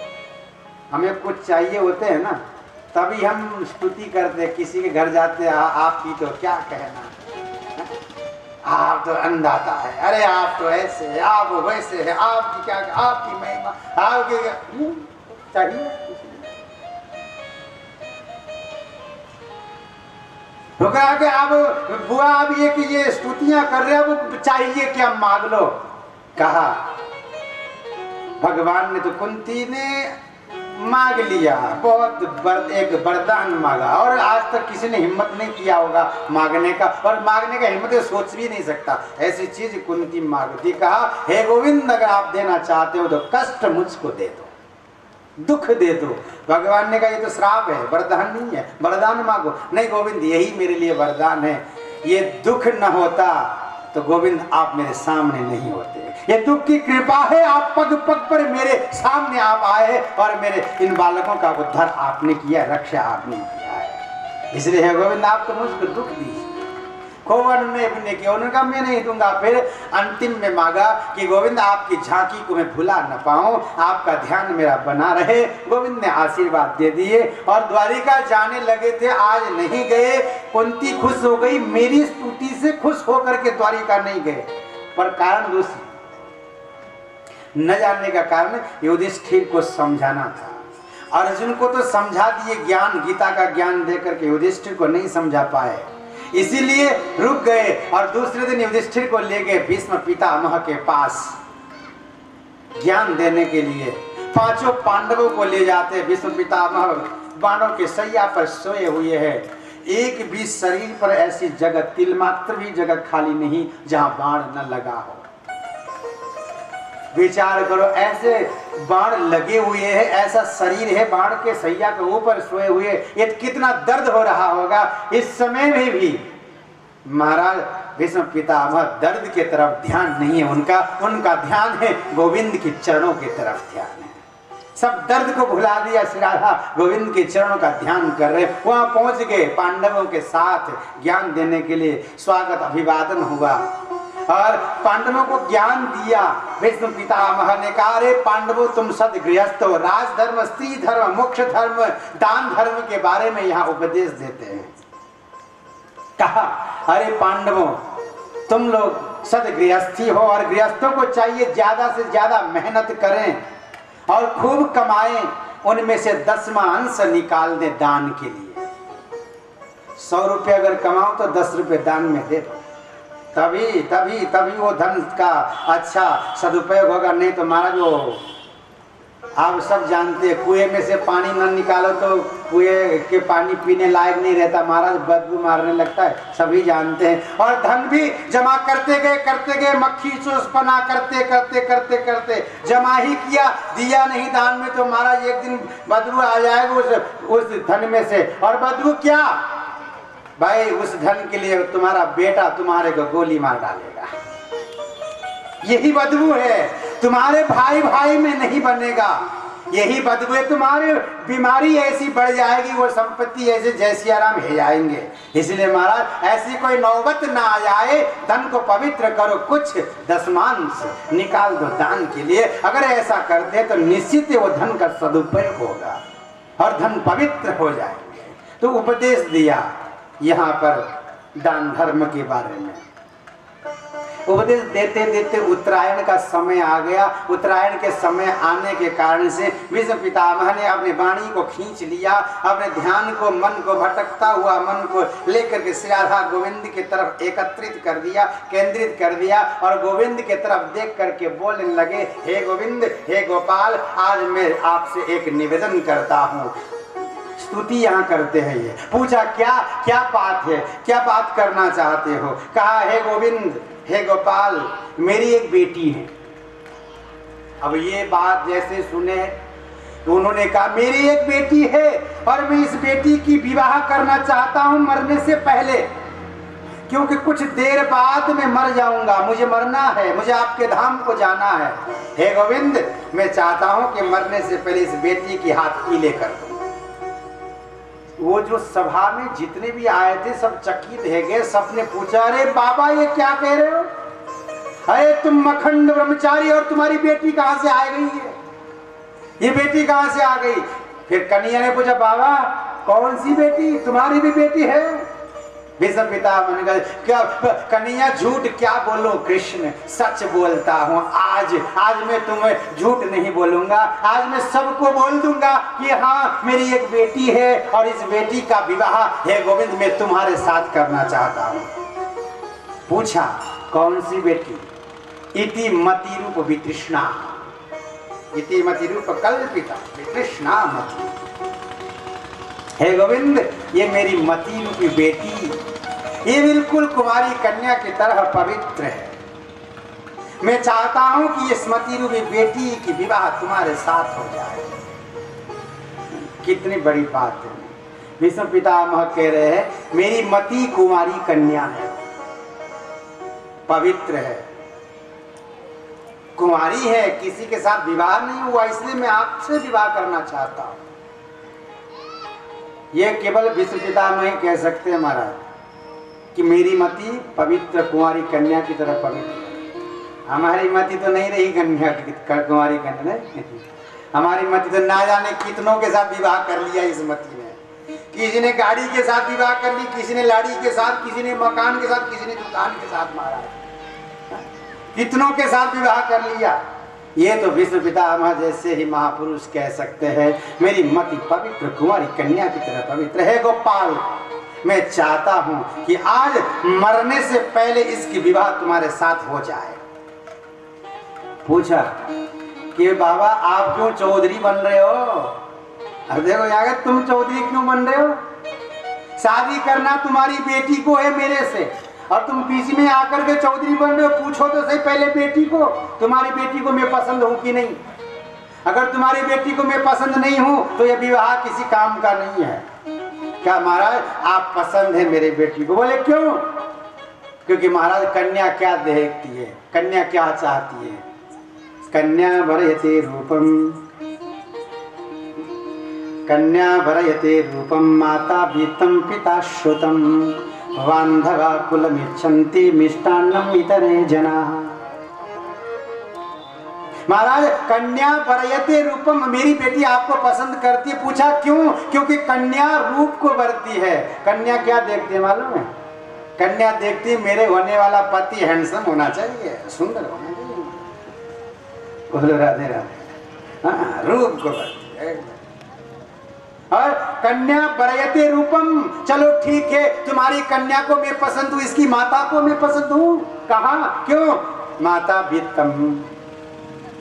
[SPEAKER 1] हमें कुछ चाहिए होते हैं ना तभी हम स्तुति करते। किसी के घर जाते आपकी तो क्या कहना, आप तो अन्नदाता है, अरे आप तो ऐसे है, आप वैसे है, आपकी क्या, आपकी महिमा, आपके क्या चाहिए। तो कहा कि अब बुआ अब ये स्तुतियां कर रहे, अब चाहिए क्या मांग लो। कहा भगवान ने तो कुंती ने मांग लिया, बहुत एक वरदान मांगा, और आज तक किसी ने हिम्मत नहीं किया होगा मांगने का, और मांगने का हिम्मत सोच भी नहीं सकता ऐसी चीज कुंती मांगती। कहा हे गोविंद अगर आप देना चाहते हो तो कष्ट मुझको दे दो, दुख दे दो। भगवान ने कहा ये तो श्राप है, वरदान नहीं है, वरदान मांगो। नहीं गोविंद यही मेरे लिए वरदान है, ये दुख न होता तो गोविंद आप मेरे सामने नहीं होते, ये दुख की कृपा है, आप पग पग पर मेरे सामने आप आए और मेरे इन बालकों का उद्धार आपने किया, रक्षा आपने किया है, इसलिए है गोविंद आप तो मुझको दुख दीजिए। उन्होंने किया, उन्होंने कहा मैं नहीं दूंगा। फिर अंतिम में मांगा कि गोविंद आपकी झांकी को मैं भुला न पाऊं, आपका ध्यान मेरा बना रहे। गोविंद ने आशीर्वाद दे दिए और द्वारिका जाने लगे थे, आज नहीं गए। कुंती खुश हो गई, मेरी स्तुति से खुश होकर के द्वारिका नहीं गए, पर कारण दूसरी, न जाने का कारण युधिष्ठिर को समझाना था। अर्जुन को तो समझा दिए, ज्ञान गीता का ज्ञान देकर के युधिष्ठिर को नहीं समझा पाए, इसीलिए रुक गए। और दूसरे दिन युधिष्ठिर को ले गए भीष्म पितामह के पास ज्ञान देने के लिए। पांचों पांडवों को ले जाते, भीष्म पितामह बाणों के सैया पर सोए हुए हैं, एक भी शरीर पर ऐसी जगह, तिल मात्र भी जगह खाली नहीं जहां बाण न लगा हो। विचार करो, ऐसे बाण लगे हुए हैं, ऐसा शरीर है, बाण के सैया के ऊपर सोए हुए, ये कितना दर्द हो रहा होगा। इस समय में भी महाराज भीष्म पितामह दर्द के तरफ ध्यान नहीं है उनका ध्यान है गोविंद के चरणों की तरफ ध्यान है। सब दर्द को भुला दिया, श्रीराधा गोविंद के चरणों का ध्यान कर रहे। वहां पहुंच गए, पांडवों के साथ ज्ञान देने के लिए स्वागत अभिवादन हुआ और पांडवों को ज्ञान दिया। भीष्म पितामह ने कहा अरे पांडवों तुम सद गृहस्थ हो, राजधर्म, स्त्री धर्म, मोक्ष धर्म, दान धर्म के बारे में यहाँ उपदेश देते हैं। कहा अरे पांडवों तुम लोग सद गृहस्थी हो और गृहस्थों को चाहिए ज्यादा से ज्यादा मेहनत करें और खूब कमाएं, उनमें से 10वां अंश निकाल दे दान के लिए। 100 रुपये अगर कमाओ तो 10 रुपये दान में दे दो, तभी वो धन का अच्छा सदुपयोग होगा। नहीं तो महाराज वो आप सब जानते हैं, कुएं में से पानी न निकालो तो कुएं के पानी पीने लायक नहीं रहता महाराज, बदबू मारने लगता है, सभी जानते हैं। और धन भी जमा करते गए मक्खी चूसपना करते जमा ही किया, दिया नहीं दान में तो महाराज एक दिन बदबू आ जाएगा उस धन में से। और बदबू क्या भाई, उस धन के लिए तुम्हारा बेटा तुम्हारे को गोली मार डालेगा, यही बदबू है। तुम्हारे भाई भाई में नहीं बनेगा, यही बदबू है। तुम्हारी बीमारी ऐसी बढ़ जाएगी, वो संपत्ति ऐसे जय सिया राम हे जाएंगे। इसलिए महाराज ऐसी कोई नौबत ना आ जाए, धन को पवित्र करो, कुछ दशमांश निकाल दो दान के लिए। अगर ऐसा करते तो निश्चित वो धन का सदुपयोग होगा और धन पवित्र हो जाएंगे। तो उपदेश दिया यहाँ पर दान धर्म के बारे में। उपदेश देते देते उत्तरायण का समय आ गया। उत्तरायण के समय आने के कारण से भीष्म पितामह ने अपनी वाणी को खींच लिया, अपने ध्यान को, मन को, भटकता हुआ मन को लेकर के श्रीराधा गोविंद की तरफ एकत्रित कर दिया, केंद्रित कर दिया और गोविंद के तरफ देख करके बोलने लगे, हे गोविंद, हे गोपाल, आज मैं आपसे एक निवेदन करता हूँ। स्तुति यहाँ करते हैं। ये पूछा क्या बात है, क्या बात करना चाहते हो। कहा हे गोविंद, हे गोपाल, मेरी एक बेटी है। अब ये बात जैसे सुने तो उन्होंने कहा मेरी एक बेटी है और मैं इस बेटी की विवाह करना चाहता हूं मरने से पहले, क्योंकि कुछ देर बाद मैं मर जाऊंगा, मुझे मरना है, मुझे आपके धाम को जाना है। हे गोविंद, मैं चाहता हूं कि मरने से पहले इस बेटी की हाथ पीले कर दूं। वो जो सभा में जितने भी आए थे सब चकित है गए, सबने पूछा अरे बाबा ये क्या कह रहे हो, अरे तुम मखंड ब्रह्मचारी और तुम्हारी बेटी कहां से आ गई है, ये बेटी कहां से आ गई। फिर कन्हैया ने पूछा बाबा कौन सी बेटी, तुम्हारी भी बेटी है। भीष्म पितामह ने कहा क्या कन्हैया झूठ क्या बोलो, कृष्ण सच बोलता हूँ, आज मैं तुम्हें झूठ नहीं बोलूंगा, आज मैं सबको बोल दूंगा कि हाँ मेरी एक बेटी है और इस बेटी का विवाह हे गोविंद मैं तुम्हारे साथ करना चाहता हूँ। पूछा कौन सी बेटी, इति मति रूप वितृष्णा, इति मति रूप कल्पिता वितृष्णा मति। हे गोविंद ये मेरी मति रूपी बेटी, ये बिल्कुल कुमारी कन्या की तरह पवित्र है, मैं चाहता हूं कि इस मति रूपी बेटी की विवाह तुम्हारे साथ हो जाए। कितनी बड़ी बात है। भीष्म पितामह कह रहे हैं मेरी मति कुमारी कन्या है, पवित्र है, कुमारी है, किसी के साथ विवाह नहीं हुआ, इसलिए मैं आपसे विवाह करना चाहता हूं। ये केवल भीष्म पितामह ही कह सकते हैं महाराज कि मेरी मति पवित्र कुमारी कन्या की तरह पवित्र। हमारी मति तो नहीं रही कन्या कुमारी कन्या ने, हमारी मति तो ना जाने कितनों के साथ विवाह कर लिया इस मति ने। किसी ने गाड़ी के साथ विवाह कर ली, किसी ने लाड़ी के साथ, किसी ने मकान के साथ, किसी ने दुकान के साथ, महाराज कितनों के साथ विवाह कर लिया। ये तो विश्व पितामह जैसे ही महापुरुष कह सकते हैं मेरी मति पवित्र कुमारी कन्या की तरह पवित्र है। गोपाल मैं चाहता हूं कि आज मरने से पहले इसकी विवाह तुम्हारे साथ हो जाए। पूछा कि बाबा आप क्यों चौधरी बन रहे हो, अब देखो यार तुम चौधरी क्यों बन रहे हो, शादी करना तुम्हारी बेटी को है मेरे से और तुम बीच में आकर के चौधरी बन रहे हो। पूछो तो सही पहले बेटी को, तुम्हारी बेटी को मैं पसंद हूं कि नहीं। अगर तुम्हारी बेटी को मैं पसंद नहीं हूं तो यह विवाह किसी काम का नहीं है। क्या महाराज आप पसंद है मेरे बेटी को। बोले क्यों, क्योंकि महाराज कन्या क्या देखती है, कन्या क्या चाहती है। कन्या भरयते रूपम, कन्या भरयते रूपम माता वित्तम पिता श्रुतम बांधवा कुलमिच्छन्ति मिष्टान्नम इतरे जनाः। महाराज कन्या वरयते रूपम, मेरी बेटी आपको पसंद करती है। पूछा क्यों, क्योंकि कन्या रूप को वरती है। कन्या क्या देखती है मालूम है, कन्या देखती है मेरे होने वाला पति हैंडसम होना चाहिए, सुंदर होना चाहिए। बोलो राधे राधे। हाँ रूप को वरती है। और कन्या वरयते रूपम, चलो ठीक है तुम्हारी कन्या को मैं पसंद हूँ, इसकी माता को मैं पसंद हूँ। कहा क्यों, माता वित्तम,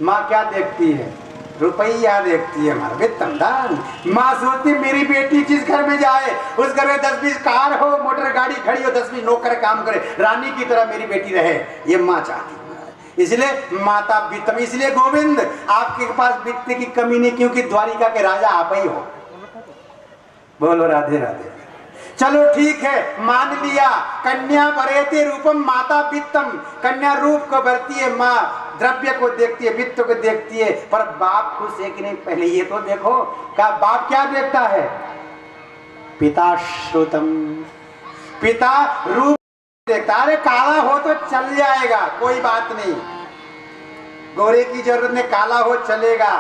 [SPEAKER 1] माँ क्या देखती है, रुपया देखती है, हमारा वित्तम दान। माँ सोचती मेरी बेटी जिस घर में जाए उस घर में 10-20 कार हो, मोटर गाड़ी खड़ी हो, 10-20 नौकर काम करे, रानी की तरह मेरी बेटी रहे, ये माँ चाहती है। इसलिए माता वित्तम, इसलिए गोविंद आपके पास वित्त की कमी नहीं, क्योंकि द्वारिका के राजा आप ही हो। बोलो राधे राधे। चलो ठीक है मान लिया, कन्या वरयते रूपम माता वित्तम, कन्या रूप को भरती है, माँ द्रव्य को देखती है, वित्त को देखती है, पर बाप खुश है कि नहीं पहले ये तो देखो। क्या बाप क्या देखता है, पिता श्रुतम, पिता रूप देखता। अरे काला हो तो चल जाएगा, कोई बात नहीं, गोरे की जरूरत नहीं, काला हो चलेगा,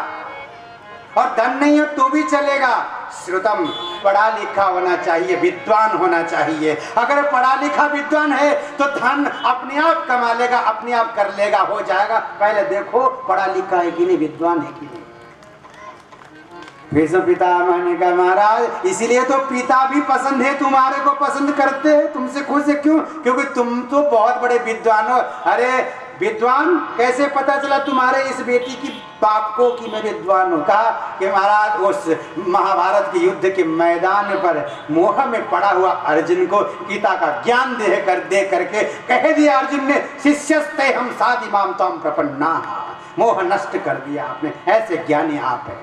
[SPEAKER 1] और धन नहीं हो तो भी चलेगा। श्रुतम, पढ़ा लिखा होना चाहिए, विद्वान होना चाहिए। अगर पढ़ा लिखा विद्वान है तो धन अपने आप कमा लेगा, अपने आप कर लेगा, हो जाएगा। पहले देखो पढ़ा लिखा है कि नहीं, विद्वान है कि नहीं। फिर पितामह ने कहा महाराज इसीलिए तो पिता भी पसंद है, तुम्हारे को पसंद करते हैं, तुमसे खुश है। क्यों, क्योंकि तुम तो बहुत बड़े विद्वान हो। अरे विद्वान कैसे पता चला तुम्हारे इस बेटी की बाप को कि मैं विद्वान हूँ। कहा कि महाराज उस महाभारत के युद्ध के मैदान पर मोह में पड़ा हुआ अर्जुन को गीता का ज्ञान दे करके कह दिया अर्जुन ने, शिष्यस्ते हम साधिमाम तम प्रपन्ना, मोह नष्ट कर दिया आपने, ऐसे ज्ञानी आप है।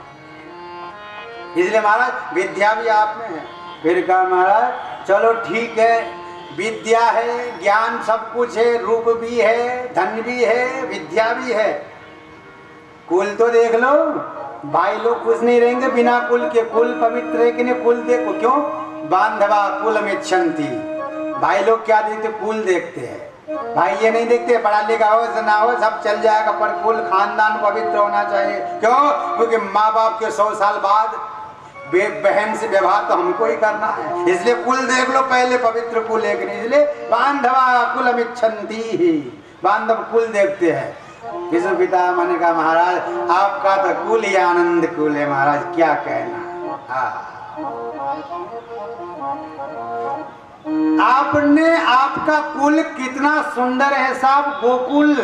[SPEAKER 1] इसलिए महाराज विद्या भी आप में है। फिर कहा महाराज चलो ठीक है, विद्या है, ज्ञान सब कुछ है, रूप भी है, धन भी है, विद्या भी है, कुल तो देख लो। भाई लोग खुश नहीं रहेंगे बिना कुल के। कुल पवित्र है कि नहीं? कुल देखो। क्यों? बांधवा कुलमिच्छन्ति। भाई लोग क्या देखते? कुल देखते हैं। भाई ये नहीं देखते पढ़ा लिखा हो ना हो सब चल जाएगा, पर कुल खानदान पवित्र होना चाहिए। क्यों? क्योंकि माँ बाप के 100 साल बाद बहन से व्यवहार तो हमको ही करना है, इसलिए कुल देख लो पहले, पवित्र कुल है कि नहीं। इसलिए बांधवा कुलमिच्छन्ति, बांधव कुल देखते हैं। विष्णु पिता मैंने कहा महाराज आपका तो कुल ही आनंद कुल है महाराज, क्या कहना। आपने आपका कुल कितना सुंदर है साहब, गोकुल।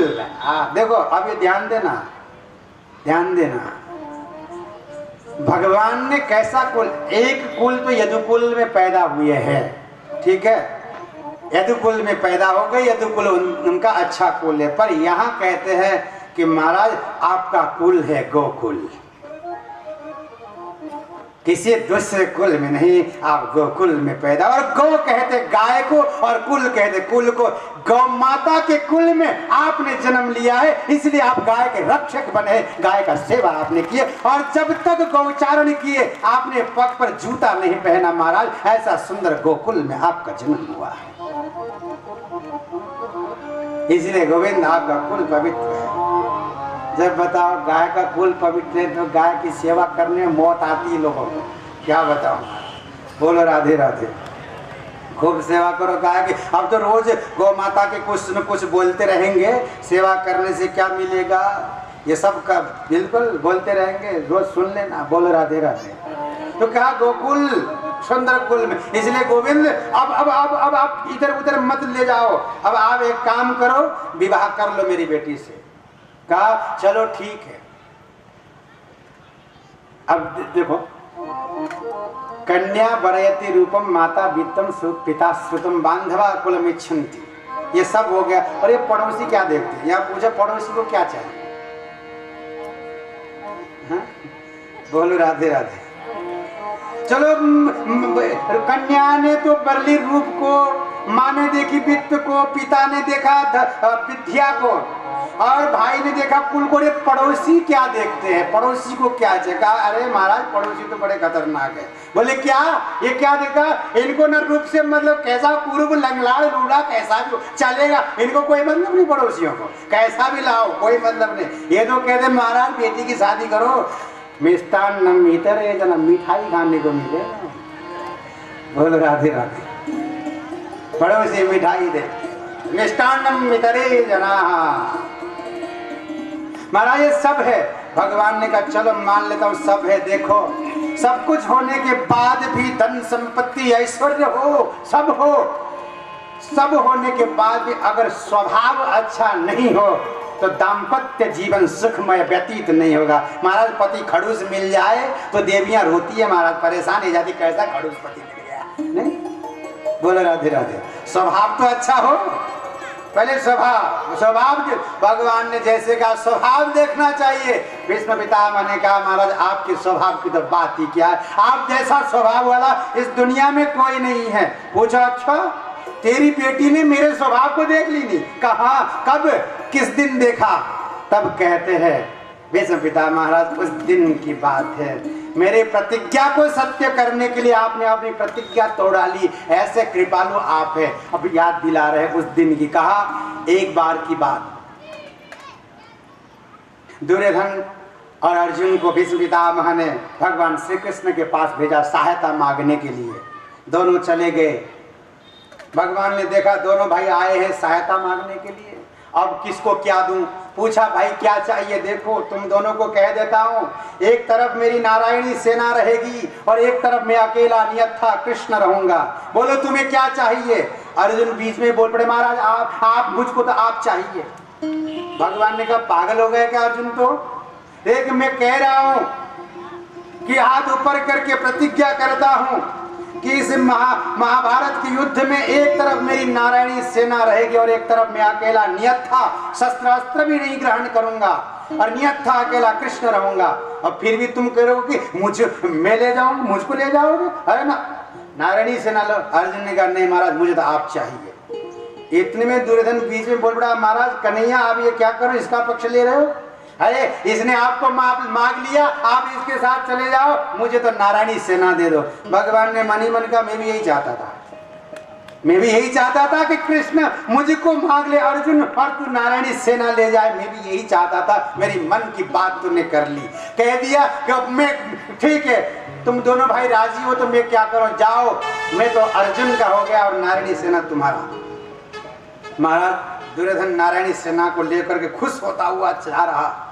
[SPEAKER 1] देखो अब ये ध्यान देना, ध्यान देना, भगवान ने कैसा कुल। एक कुल तो यदुकुल में पैदा हुए हैं, ठीक है, यदुकुल में पैदा हो गए, यदुकुल उनका अच्छा कुल है। पर यहाँ कहते हैं कि महाराज आपका कुल है गोकुल, किसी दूसरे कुल में नहीं, आप गोकुल में पैदा। और गौ कहते गाय को और कुल कहते कुल को। गौ माता के कुल में आपने जन्म लिया है, इसलिए आप गाय के रक्षक बने, गाय का सेवा आपने किए। और जब तक गौचारण किए आपने पग पर जूता नहीं पहना महाराज, ऐसा सुंदर गोकुल में आपका जन्म हुआ है। इसलिए गोविंद आपका कुल पवित्र है। जब बताओ गाय का कुल पवित्र है तो गाय की सेवा करने में मौत आती है लोगों को, क्या बताओ। बोलो राधे राधे, खूब सेवा करो गाय की। अब तो रोज गौ माता के कुछ न कुछ बोलते रहेंगे, सेवा करने से क्या मिलेगा ये सब का बिल्कुल बोलते रहेंगे, रोज सुन लेना। बोलो राधे राधे। तो कहा गोकुल सुंदर कुल में, इसलिए गोविंद अब आप इधर उधर मत ले जाओ। अब आप एक काम करो, विवाह कर लो मेरी बेटी से। कहा चलो ठीक है। अब देखो, कन्या वरयति रूपम माता वित्तम पिता श्रुतम बांधवा कुलमिच्छन्ति, ये सब हो गया। और ये पड़ोसी क्या देखते हैं? यहाँ पूछा पड़ोसी को क्या चाहिए? हाँ? बोलो राधे राधे। चलो कन्या ने तो बरली रूप को, माँ ने देखी वित्त को, पिता ने देखा विद्या को, और भाई ने देखा कुल को। रे पड़ोसी क्या देखते हैं? पड़ोसी को क्या चाहिए? अरे महाराज पड़ोसी तो बड़े खतरनाक है। बोले क्या? ये क्या देखा? इनको न रूप से मतलब कैसा पूर्व लंगलाड़ लूड़ा कैसा भी चलेगा, इनको कोई मतलब नहीं। पड़ोसियों को कैसा भी लाओ कोई मतलब नहीं। ये तो कहते महाराज बेटी की शादी करो, मिष्टान मीठा रहे जना, मिठाई खाने को मिले। बोलो राधे राधे। पड़ोसी मिठाई दे, मिष्टान्नम मितरे जना। महाराज ये सब है। भगवान ने कहा चलो मान लेता हूँ सब है। देखो सब कुछ होने के बाद भी धन संपत्ति ऐश्वर्य हो, सब हो, सब होने के बाद भी अगर स्वभाव अच्छा नहीं हो तो दाम्पत्य जीवन सुखमय व्यतीत नहीं होगा। महाराज पति खड़ूस मिल जाए तो देवियां रोती है महाराज, परेशान हो जाती, कैसा खड़ूस पति मिल गया। नहीं, बोलो राधे राधे। स्वभाव तो अच्छा हो, पहले स्वभाव, स्वभाव भगवान ने जैसे कहा स्वभाव देखना चाहिए। भीष्म पितामह ने कहा महाराज आपके स्वभाव की तो बात ही क्या है, आप जैसा स्वभाव वाला इस दुनिया में कोई नहीं है। पूछा अच्छा तेरी बेटी ने मेरे स्वभाव को देख ली? नहीं। कहा कब, किस दिन देखा? तब कहते हैं भीष्म पितामह महाराज उस दिन की बात है, मेरे प्रतिज्ञा को सत्य करने के लिए आपने अपनी प्रतिज्ञा तोड़ा ली, ऐसे कृपालु आप है। अब याद दिला रहे उस दिन की। कहा एक बार की बात, दुर्योधन और अर्जुन को भीष्म पितामह ने भगवान श्री कृष्ण के पास भेजा सहायता मांगने के लिए। दोनों चले गए, भगवान ने देखा दोनों भाई आए हैं सहायता मांगने के लिए, अब किसको क्या दूं? पूछा भाई क्या चाहिए? देखो तुम दोनों को कह देता हूँ, एक तरफ मेरी नारायणी सेना रहेगी और एक तरफ मैं अकेला नियत्था कृष्ण रहूंगा। बोलो तुम्हें क्या चाहिए? अर्जुन बीच में बोल पड़े महाराज आप मुझको तो आप चाहिए। भगवान ने कहा पागल हो गए क्या अर्जुन? तो देख मैं कह रहा हूँ कि हाथ ऊपर करके प्रतिज्ञा करता हूँ कि इस महाभारत के युद्ध में एक तरफ मेरी नारायणी सेना रहेगी और एक तरफ मैं अकेला नियत्था शस्त्रास्त्र भी नहीं ग्रहण करूंगा और नियत्था अकेला कृष्ण रहूंगा। और फिर भी तुम कह रहे हो कि मैं ले जाऊंगा, मुझको ले जाओगे? अरे ना, नारायणी सेना लो। अर्जुन ने कहा नहीं महाराज, मुझे तो आप चाहिए। इतने में दुर्योधन बीच में बोल पड़ा, महाराज कन्हैया आप ये क्या करो, इसका पक्ष ले रहे हो? अरे इसने आपको मांग लिया, आप इसके साथ चले जाओ, मुझे तो नारायणी सेना दे दो। भगवान ने मन ही मन का, मैं भी यही चाहता था, मैं भी यही चाहता था कि कृष्ण मुझको मांग ले अर्जुन और तू नारायणी सेना ले जाए। मैं भी यही चाहता था, मेरी मन की बात तूने कर ली, कह दिया कि अब मैं ठीक है, तुम दोनों भाई राजी हो तो मैं क्या करूं, जाओ, मैं तो अर्जुन का हो गया और नारायणी सेना तुम्हारा। महाराज दुर्योधन नारायणी सेना को लेकर के खुश होता हुआ चला रहा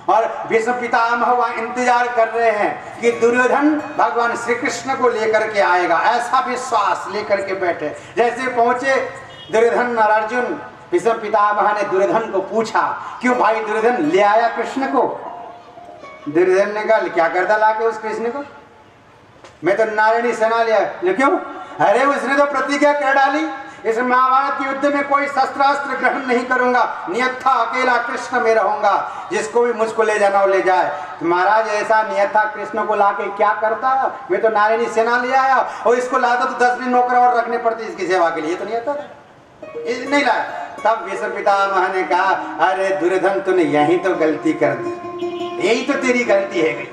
[SPEAKER 1] और भीष्म पितामह वहां इंतजार कर रहे हैं कि दुर्योधन भगवान श्री कृष्ण को लेकर के आएगा, ऐसा विश्वास लेकर के बैठे। जैसे पहुंचे दुर्योधन और अर्जुन, भीष्म पितामह ने दुर्योधन को पूछा, क्यों भाई दुर्योधन ले आया कृष्ण को? दुर्योधन ने कहा क्या करता लाके उस कृष्ण को, मैं तो नारायणी सेना ले आया। क्यों? अरे उसने तो प्रतिज्ञा कर डाली, इस महाभारत के युद्ध में कोई शस्त्रास्त्र ग्रहण नहीं करूंगा, नियत्था अकेला कृष्ण में रहूंगा, जिसको भी मुझको ले जाना हो ले जाए। तो महाराज ऐसा नियत्था कृष्ण को लाके क्या करता, मैं तो नारायणी सेना ले आया और इसको लाता तो 10 नौकर और रखने पड़ते इसकी सेवा के लिए, तो नहीं आता नहीं लाया। तब भीष्म पितामह ने कहा, अरे दुर्योधन तूने यही तो गलती कर दी, यही तो तेरी गलती है गई।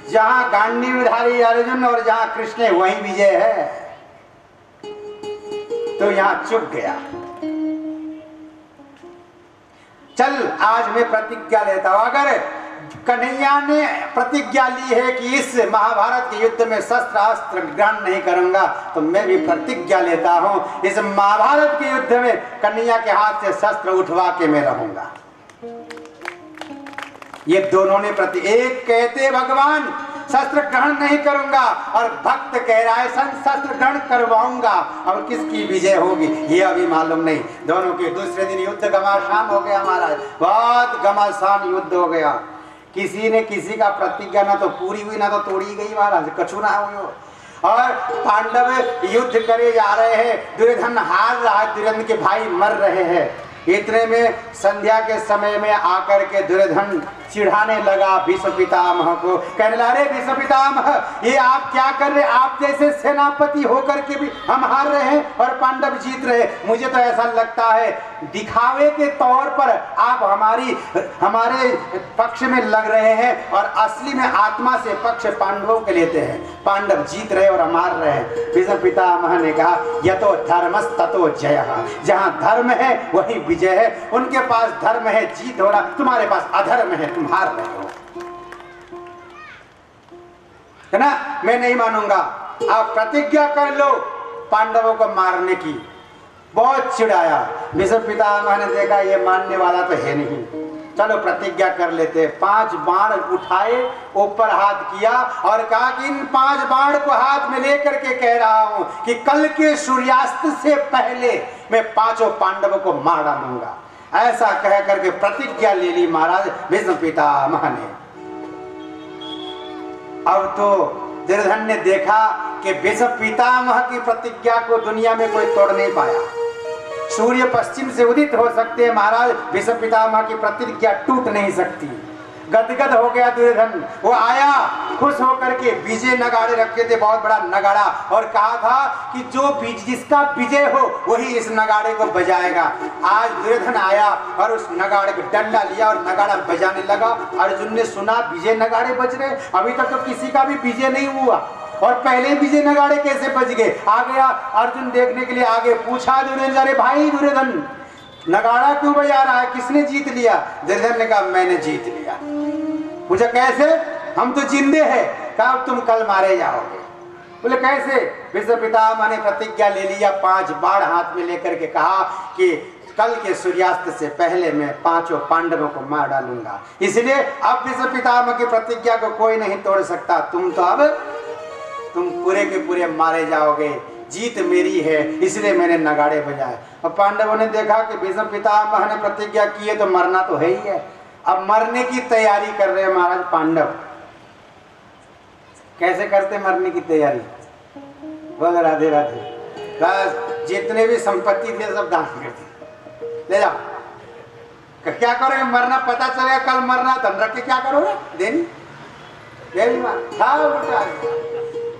[SPEAKER 1] जहां गांडीवधारी अर्जुन और जहां कृष्ण वही विजय है, तो यहां चुप गया। चल आज मैं प्रतिज्ञा लेता हूं, अगर कन्हैया ने प्रतिज्ञा ली है कि इस महाभारत के युद्ध में शस्त्र अस्त्र ग्रहण नहीं करूंगा, तो मैं भी प्रतिज्ञा लेता हूं इस महाभारत के युद्ध में कन्हैया के हाथ से शस्त्र उठवा के मैं रहूंगा। ये दोनों ने एक कहते भगवान शस्त्र ग्रहण नहीं करूंगा और भक्त कह रहा है शस्त्र ग्रहण करवाऊंगा। और किसकी विजय होगी ये अभी मालूम नहीं। दोनों के दूसरे दिन युद्ध घमासान हो गया महाराज, बहुत घमासान युद्ध हो गया। किसी ने किसी का प्रतिज्ञा ना तो पूरी हुई ना तो तोड़ी गई महाराज, कछु ना हुई। और पांडव युद्ध करे जा रहे हैं, दुर्योधन हार रहा है, दुर्योधन के भाई मर रहे हैं। इतने में संध्या के समय में आकर के दुर्योधन चिढ़ाने लगा भीष्म पितामह को, कहने लगा अरे भीष्म पितामह ये आप क्या कर रहे, आप जैसे सेनापति होकर के भी हम हार रहे हैं और पांडव जीत रहे। मुझे तो ऐसा लगता है दिखावे के तौर पर आप हमारे पक्ष में लग रहे हैं और असली में आत्मा से पक्ष पांडवों के लेते हैं। पांडव जीत रहे और हम हार रहे हैं। भीष्म पितामह ने कहा यतो धर्मस् ततो जयः, जहां धर्म है वही विजय है। उनके पास धर्म है, जीत हो रहा, तुम्हारे पास अधर्म है, तुम हार रहे हो, है ना। मैं नहीं मानूंगा, आप प्रतिज्ञा कर लो पांडवों को मारने की। बहुत चिढ़ाया। भीष्म पितामह ने देखा ये मानने वाला तो है नहीं, चलो प्रतिज्ञा कर लेते। 5 बाण उठाए, ऊपर हाथ किया और कहा कि इन 5 बाण को हाथ में लेकर के कह रहा हूं कि कल के सूर्यास्त से पहले मैं 5 पांडवों को मार डालूंगा। ऐसा कह करके प्रतिज्ञा ले ली महाराज भीष्म पितामह ने। अब तो दुर्योधन ने देखा कि भीष्म पितामह की प्रतिज्ञा को दुनिया में कोई तोड़ नहीं पाया। सूर्य पश्चिम से उदित हो सकते हैं महाराज, भीष्म पितामह की प्रतिज्ञा टूट नहीं सकती। गदगद हो गया दुर्योधन। वो आया खुश होकर के, विजय नगाड़े रखे थे, बहुत बड़ा नगाड़ा, और कहा था कि जो जिसका विजय हो वही इस नगाड़े को बजाएगा। आज दुर्योधन आया और उस नगाड़े को डंडा लिया और नगाड़ा बजाने लगा। अर्जुन ने सुना विजय नगाड़े बज रहे, अभी तक तो किसी का भी विजय नहीं हुआ और पहले विजय नगाड़े कैसे बज गए। आ गया अर्जुन देखने के लिए, आगे पूछा दुर्योधन, अरे भाई दुर्योधन नगाड़ा क्यों बजा रहा है, किसने जीत लिया? दुर्योधन ने कहा मैंने जीत लिया। पूछा कैसे? हम तो जिंदे हैं। कहा तुम कल मारे जाओगे। बोले कैसे? भीष्म पितामह ने प्रतिज्ञा ले लिया, 5 बाण हाथ में लेकर के कहा कि कल के सूर्यास्त से पहले मैं 5 पांडवों को मार डालूंगा। इसलिए अब भीष्म पितामह की प्रतिज्ञा को कोई नहीं तोड़ सकता। तुम पूरे के पूरे मारे जाओगे, जीत मेरी है, इसलिए मैंने नगाड़े बजाए। और पांडवों ने देखा कि भीष्म पितामह ने प्रतिज्ञा की है तो मरना तो है ही है। अब मरने की तैयारी कर रहे हैं महाराज पांडव। कैसे करते मरने की तैयारी? बोल राधे राधे। बस जितने भी संपत्ति थे सब दान कर दी, ले जाओ। क्या करोगे? मरना पता चलेगा कल मरना, धन रख के क्या करोगे? देनी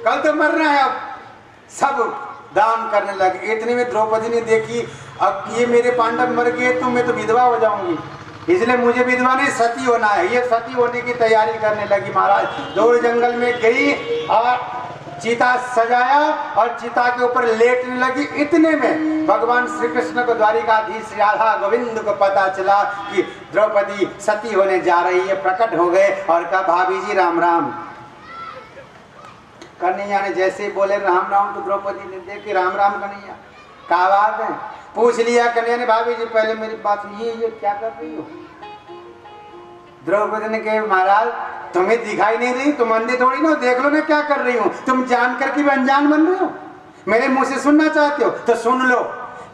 [SPEAKER 1] कल तो मरना है। अब सब दान करने लगे। इतने में द्रौपदी ने देखी अब ये मेरे पांडव मर गए तो मैं तो विधवा हो जाऊंगी, इसलिए मुझे विधवा नहीं सती होना है। ये सती होने की तैयारी करने लगी। महाराज दौड़ जंगल में गई और चीता सजाया और चिता के ऊपर लेटने लगी। इतने में भगवान श्री कृष्ण को द्वारिकाधीश राधा गोविंद को पता चला कि द्रौपदी सती होने जा रही है। प्रकट हो गए और कहा भाभी जी राम राम। कन्हैया ने जैसे ही बोले राम राम तो द्रौपदी ने देखे राम राम कन्हैया क्या बात है, पूछ लिया कन्हैया ने भाभी जी पहले मेरी बात सुनिए, ये क्या कर रही हो? द्रौपदी ने कहा महाराज तुम्हें दिखाई नहीं रही, तुम अंधे थोड़ी ना, देख लो ना क्या कर रही हूँ। तुम जान करके भी अनजान बन रहे हो, मेरे मुंह से सुनना चाहते हो तो सुन लो।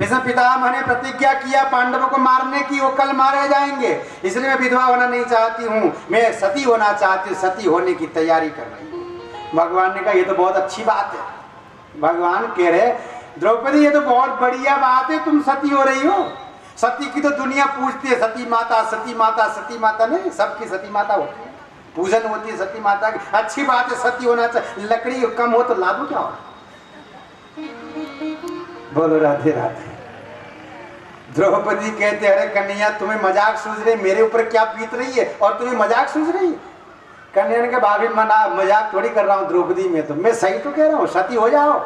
[SPEAKER 1] जैसे पितामह ने प्रतिज्ञा किया पांडवों को मारने की, वो कल मारे जाएंगे, इसलिए मैं विधवा होना नहीं चाहती हूँ, मैं सती होना चाहती हूँ, सती होने की तैयारी कर रही हूँ। भगवान ने कहा ये तो बहुत अच्छी बात है। भगवान कह रहे द्रौपदी ये तो बहुत बढ़िया बात है, तुम सती हो रही हो। सती की तो दुनिया पूजती है, सती माता सती माता सती माता नहीं, सबकी सती माता होती है, पूजन होती है सती माता की। अच्छी बात है सती होना चाहिए। लकड़ी कम हो तो ला दो क्या हो। बोलो राधे राधे। द्रौपदी कहते अरे कन्हैया तुम्हें मजाक सूझ रही, मेरे ऊपर क्या बीत रही है और तुम्हें मजाक सूझ रही है? कन्हैया ने कहा भाभी मना मजाक थोड़ी कर रहा हूँ द्रौपदी में, तो मैं सही तो कह रहा हूँ, सती हो जाओ।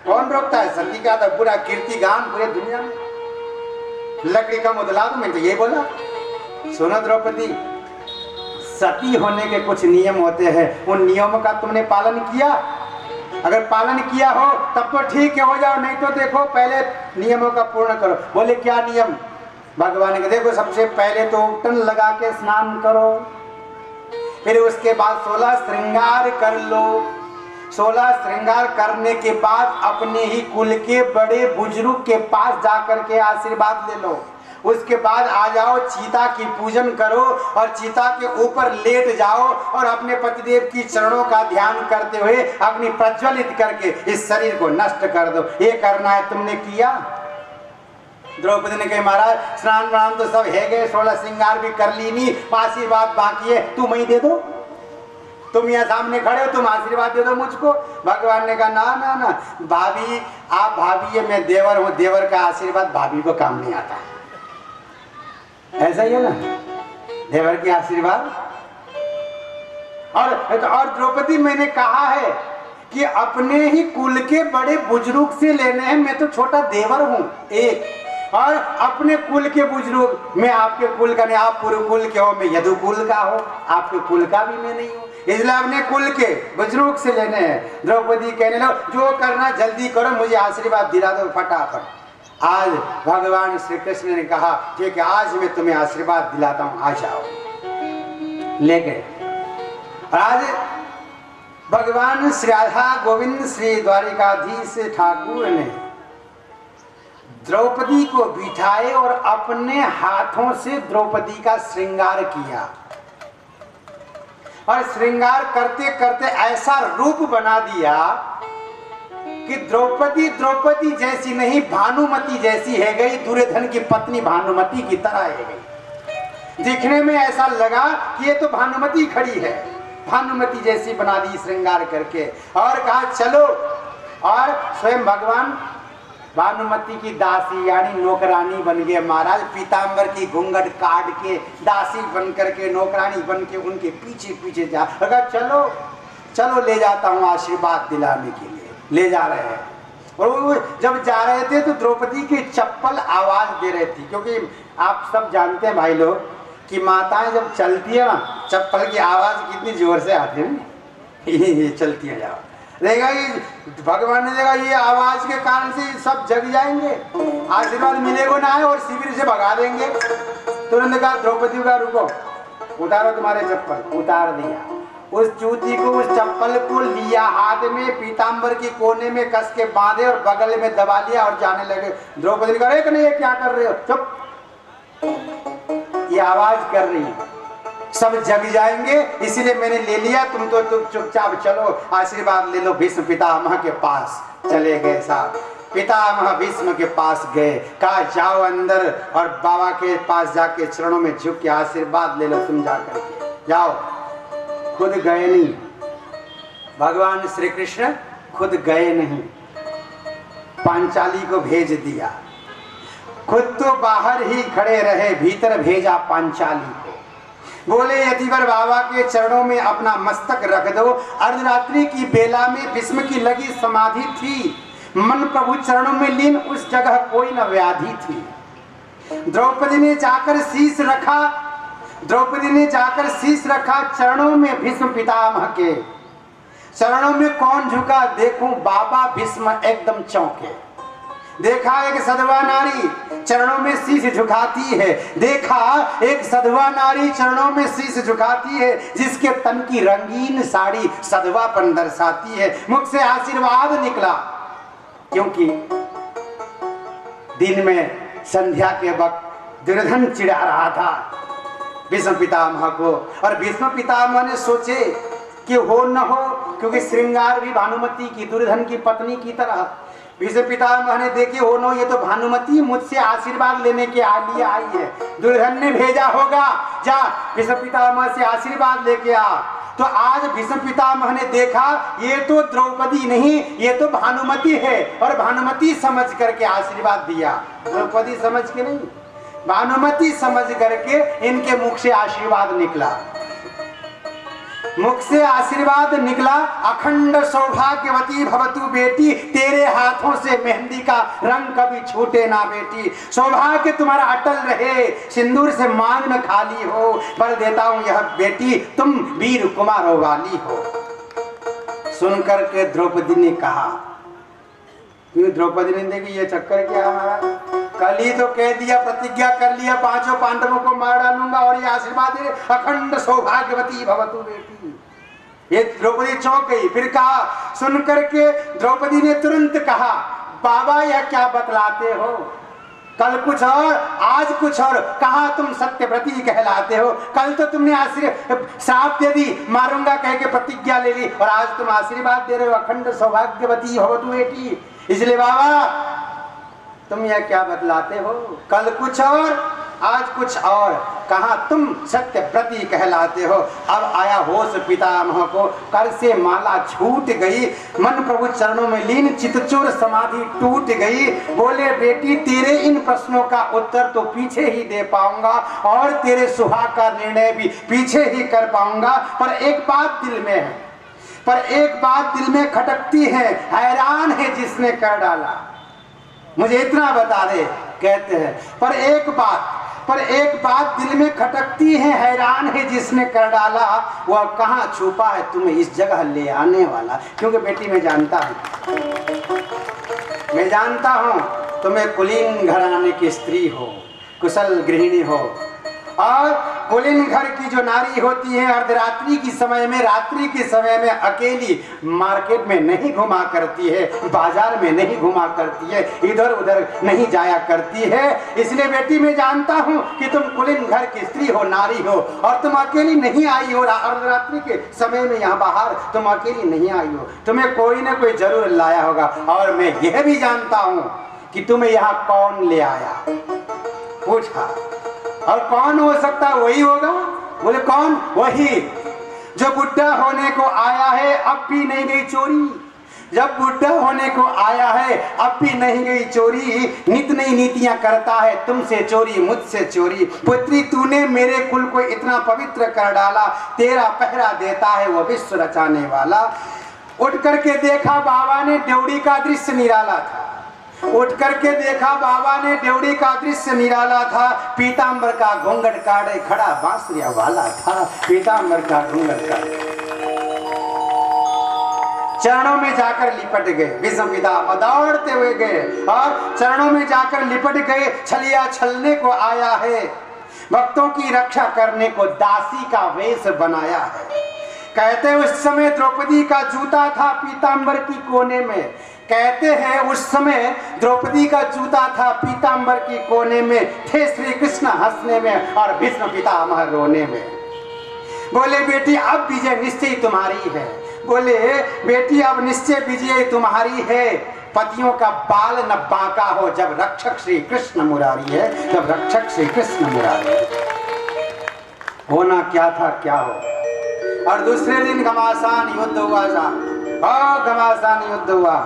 [SPEAKER 1] कौन रोकता है? सती का तो पूरा कीर्ति गान पूरे दुनिया में। लकड़ी का मुदला दो, मैं तो ये बोला। सुनो द्रौपदी, सती होने के कुछ नियम होते हैं, उन नियमों का तुमने पालन किया? अगर पालन किया हो तब तो ठीक है, हो जाओ, नहीं तो देखो पहले नियमों का पूर्ण करो। बोले क्या नियम? भगवान के देखो सबसे पहले तो तन लगा के स्नान करो, फिर उसके बाद 16 श्रृंगार कर लो। 16 श्रृंगार करने के बाद अपने ही कुल के बड़े बुजुर्ग के पास जाकर के आशीर्वाद ले लो। उसके बाद आ जाओ चीता की पूजन करो और चीता के ऊपर लेट जाओ और अपने पतिदेव की चरणों का ध्यान करते हुए अग्नि प्रज्वलित करके इस शरीर को नष्ट कर दो। ये करना है, तुमने किया? द्रौपदी ने कहा महाराज स्नान वान तो सब है गए, 16 श्रृंगार भी कर ली, नहीं आशीर्वाद बाकी है, तुम ही दे दो। तुम यहाँ सामने खड़े हो, तुम आशीर्वाद दे दो मुझको। भगवान ने कहा ना ना ना भाभी, आप भाभी है, मैं देवर हूँ, देवर का आशीर्वाद भाभी को काम नहीं आता। ऐसा ही है ना, देवर की आशीर्वाद। और द्रौपदी मैंने कहा है कि अपने ही कुल के बड़े बुजुर्ग से लेने हैं, मैं तो छोटा देवर हूँ एक, और अपने कुल के बुजुर्ग, मैं आपके कुल का नहीं, आप पूर्व कुल के हो, मैं यदु कुल का हो, आपके कुल का भी मैं नहीं हूँ, इसलिए अपने कुल के बुजुर्ग से लेने हैं। द्रौपदी कहने लगे जो करना जल्दी करो, मुझे आशीर्वाद दिला दो फटाफट। आज भगवान श्री कृष्ण ने कहा ठीक है, आज मैं तुम्हें आशीर्वाद दिलाता हूँ, आ जाओ। ले गए। आज भगवान श्री राधा गोविंद श्री द्वारिकाधीश ठाकुर ने द्रौपदी को बिठाए और अपने हाथों से द्रौपदी का श्रृंगार किया और श्रृंगार करते करते ऐसा रूप बना दिया कि द्रौपदी द्रौपदी जैसी नहीं, भानुमति जैसी है गई, दुर्योधन की पत्नी भानुमति की तरह है गई। दिखने में ऐसा लगा कि ये तो भानुमति खड़ी है, भानुमति जैसी बना दी श्रृंगार करके। और कहा चलो, और स्वयं भगवान भानुमति की दासी यानी नौकरानी बन गए। महाराज पीताम्बर की घूंघट काट के दासी बन करके, नौकरानी बन के उनके पीछे पीछे जा, अगर चलो चलो ले जाता हूँ आशीर्वाद दिलाने के लिए। ले जा रहे हैं और वो जब जा रहे थे तो द्रौपदी की चप्पल आवाज दे रही थी, क्योंकि आप सब जानते हैं भाई लोग कि माताएं जब चलती है ना, चप्पल की आवाज कितनी जोर से आती है ना, चलती है जाओ। देखा कि भगवान ने देखा ये आवाज के कारण से सब जग जाएंगे, आशीर्वाद मिलेगा ना है और शिविर से भगा देंगे। तुरंत कहा द्रौपदी का रुको, उतारो तुम्हारे चप्पल। उतार दिया। उस चूती को, उस चप्पल को लिया हाथ में, पीताम्बर की कोने में कस के बांधे और बगल में दबा लिया और जाने लगे। द्रौपदी ने कहा नहीं ये क्या कर रहे हो, चुप, ये आवाज कर रही है। सब जग जाएंगे, इसलिए मैंने ले लिया। तुम चुपचाप चलो, आशीर्वाद ले लो। भीष्म पितामह के पास चले गए साहब। पितामह भीष्म के पास गए, कहा जाओ अंदर और बाबा के पास जाके चरणों में झुक के आशीर्वाद ले लो। तुम जाकर के जाओ। खुद गए नहीं, भगवान श्री कृष्ण खुद गए नहीं, पांचाली को भेज दिया। खुद तो बाहर ही खड़े रहे, भीतर भेजा पांचाली को। बोले यतिवर बाबा के चरणों में अपना मस्तक रख दो। अर्धरात्रि की बेला में भीष्म की लगी समाधि थी, मन प्रभु चरणों में लीन, उस जगह कोई न व्याधि थी। द्रौपदी ने जाकर शीश रखा, द्रौपदी ने जाकर शीश रखा चरणों में भीष्म पितामह के। चरणों में कौन झुका देखूं, बाबा भीष्म एकदम चौंके। देखा एक सधवा नारी चरणों में शीश झुकाती है, देखा एक सधवा नारी चरणों में शीश झुकाती है, जिसके तन की रंगीन साड़ी सधवापन दर्शाती है। मुख से आशीर्वाद निकला, क्योंकि दिन में संध्या के वक्त दुर्योधन चिढ़ा रहा था भीष्म पितामह को, और भीष्म पितामह ने सोचे कि हो न हो, क्योंकि श्रृंगार भी भानुमति की, दुर्योधन की पत्नी की तरह। भीष्म पितामह ने देखे हो न हो, ये तो भानुमति मुझसे आशीर्वाद लेने के लिए आई है, दुर्योधन ने भेजा होगा, जा भीष्म पितामह से आशीर्वाद लेके आ। तो आज भीष्म पितामह ने देखा ये तो द्रौपदी नहीं, ये तो भानुमति है, और भानुमति समझ करके आशीर्वाद दिया। द्रौपदी समझ के नहीं, भानुमति समझ करके इनके मुख से आशीर्वाद निकला। मुख से आशीर्वाद निकला, अखंड सौभाग्यवती भवतु बेटी, तेरे हाथों से मेहंदी का रंग कभी छूटे ना बेटी। सौभाग्य तुम्हारा अटल रहे, सिंदूर से मांग न खाली हो, पर देता हूं यह बेटी, तुम वीर कुमारों वाली हो। सुनकर के द्रौपदी ने कहा, क्यों द्रौपदी ने देखी ये चक्कर क्या है, कल ही तो कह दिया, प्रतिज्ञा कर लिया, पांचों पांडवों को मार डालूंगा, और ये आशीर्वाद दे अखंड सौभाग्यवती भवतु बेटी। ये द्रौपदी चौंक गई। फिर कहा, सुनकर के द्रौपदी ने तुरंत कहा, बाबा यह क्या बतलाते हो, कल कुछ और आज कुछ और, कहा तुम सत्यव्रती कहलाते हो। कल तो तुमने श्राप दे दी, मारूंगा कह के प्रतिज्ञा ले ली, और आज तुम आशीर्वाद दे रहे हो अखंड सौभाग्यवती भवतु बेटी। इसलिए बाबा तुम यह क्या बतलाते हो, कल कुछ और आज कुछ और, कहा तुम सत्यव्रती कहलाते हो। अब आया होश पितामह को, कर से माला छूट गई, मन प्रभु चरणों में लीन, चितचूर समाधि टूट गई। बोले बेटी तेरे इन प्रश्नों का उत्तर तो पीछे ही दे पाऊंगा, और तेरे सुहाग का निर्णय भी पीछे ही कर पाऊंगा, पर एक बात दिल में है, पर एक बात दिल में खटकती है, हैरान है जिसने कर डाला, मुझे इतना बता दे। कहते हैं पर एक बात दिल में खटकती है, हैरान है जिसने कर डाला, वह कहाँ छुपा है तुम्हें इस जगह ले आने वाला। क्योंकि बेटी मैं जानता हूँ तुम्हें कुलीन घराने की स्त्री हो, कुशल गृहिणी हो, और कुलीन घर की जो नारी होती है अर्धरात्रि की समय में, रात्रि के समय में अकेली मार्केट में नहीं घुमा करती है, बाजार में नहीं घुमा करती है, इधर उधर नहीं जाया करती है। इसलिए बेटी मैं जानता हूँ कि तुम कुलीन घर की स्त्री हो, नारी हो, और तुम अकेली नहीं आई हो अर्धरात्रि के समय में यहाँ बाहर, तुम अकेली नहीं आई हो, तुम्हें कोई ना कोई जरूर लाया होगा। और मैं यह भी जानता हूँ कि तुम्हें यहाँ कौन ले आया। पूछा, और कौन हो सकता है? वही होगा। बोले कौन? वही जो बुढ़ा होने को आया है अब भी नहीं गई चोरी, जब बुढ़ा होने को आया है अब भी नहीं गई चोरी, नित नई नीतियां करता है, तुमसे चोरी मुझसे चोरी। पुत्री तूने मेरे कुल को इतना पवित्र कर डाला, तेरा पहरा देता है वो विश्व रचाने वाला। उठ करके देखा बाबा ने, ड्योढ़ी का दृश्य निराला था। उठ करके देखा बाबा ने, ड्योढ़ी का दृश्य निराला था। पीतांबर का घूंघट काढ़े खड़ा बांसुरिया वाला था, पीतांबर का घूंघट काढ़े चरणों में जाकर लिपट गए। भीष्म पितामह दौड़ते हुए गए और चरणों में जाकर लिपट गए। छलिया छलने को आया है, भक्तों की रक्षा करने को दासी का वेश बनाया है। कहते उस समय द्रौपदी का जूता था पीतांबर की कोने में। कहते हैं उस समय द्रौपदी का जूता था पीतांबर की कोने में। थे श्री कृष्ण हंसने में और भीष्म पितामह रोने में। बोले बेटी अब विजय निश्चय तुम्हारी है। बोले बेटी अब निश्चय विजय तुम्हारी है। पतियों का बाल न बांका हो, जब रक्षक श्री कृष्ण मुरारी है, जब रक्षक श्री कृष्ण मुरारी है। होना क्या था क्या हो। और दूसरे दिन घमासान युद्ध हुआ घमासान युद्ध हुआ।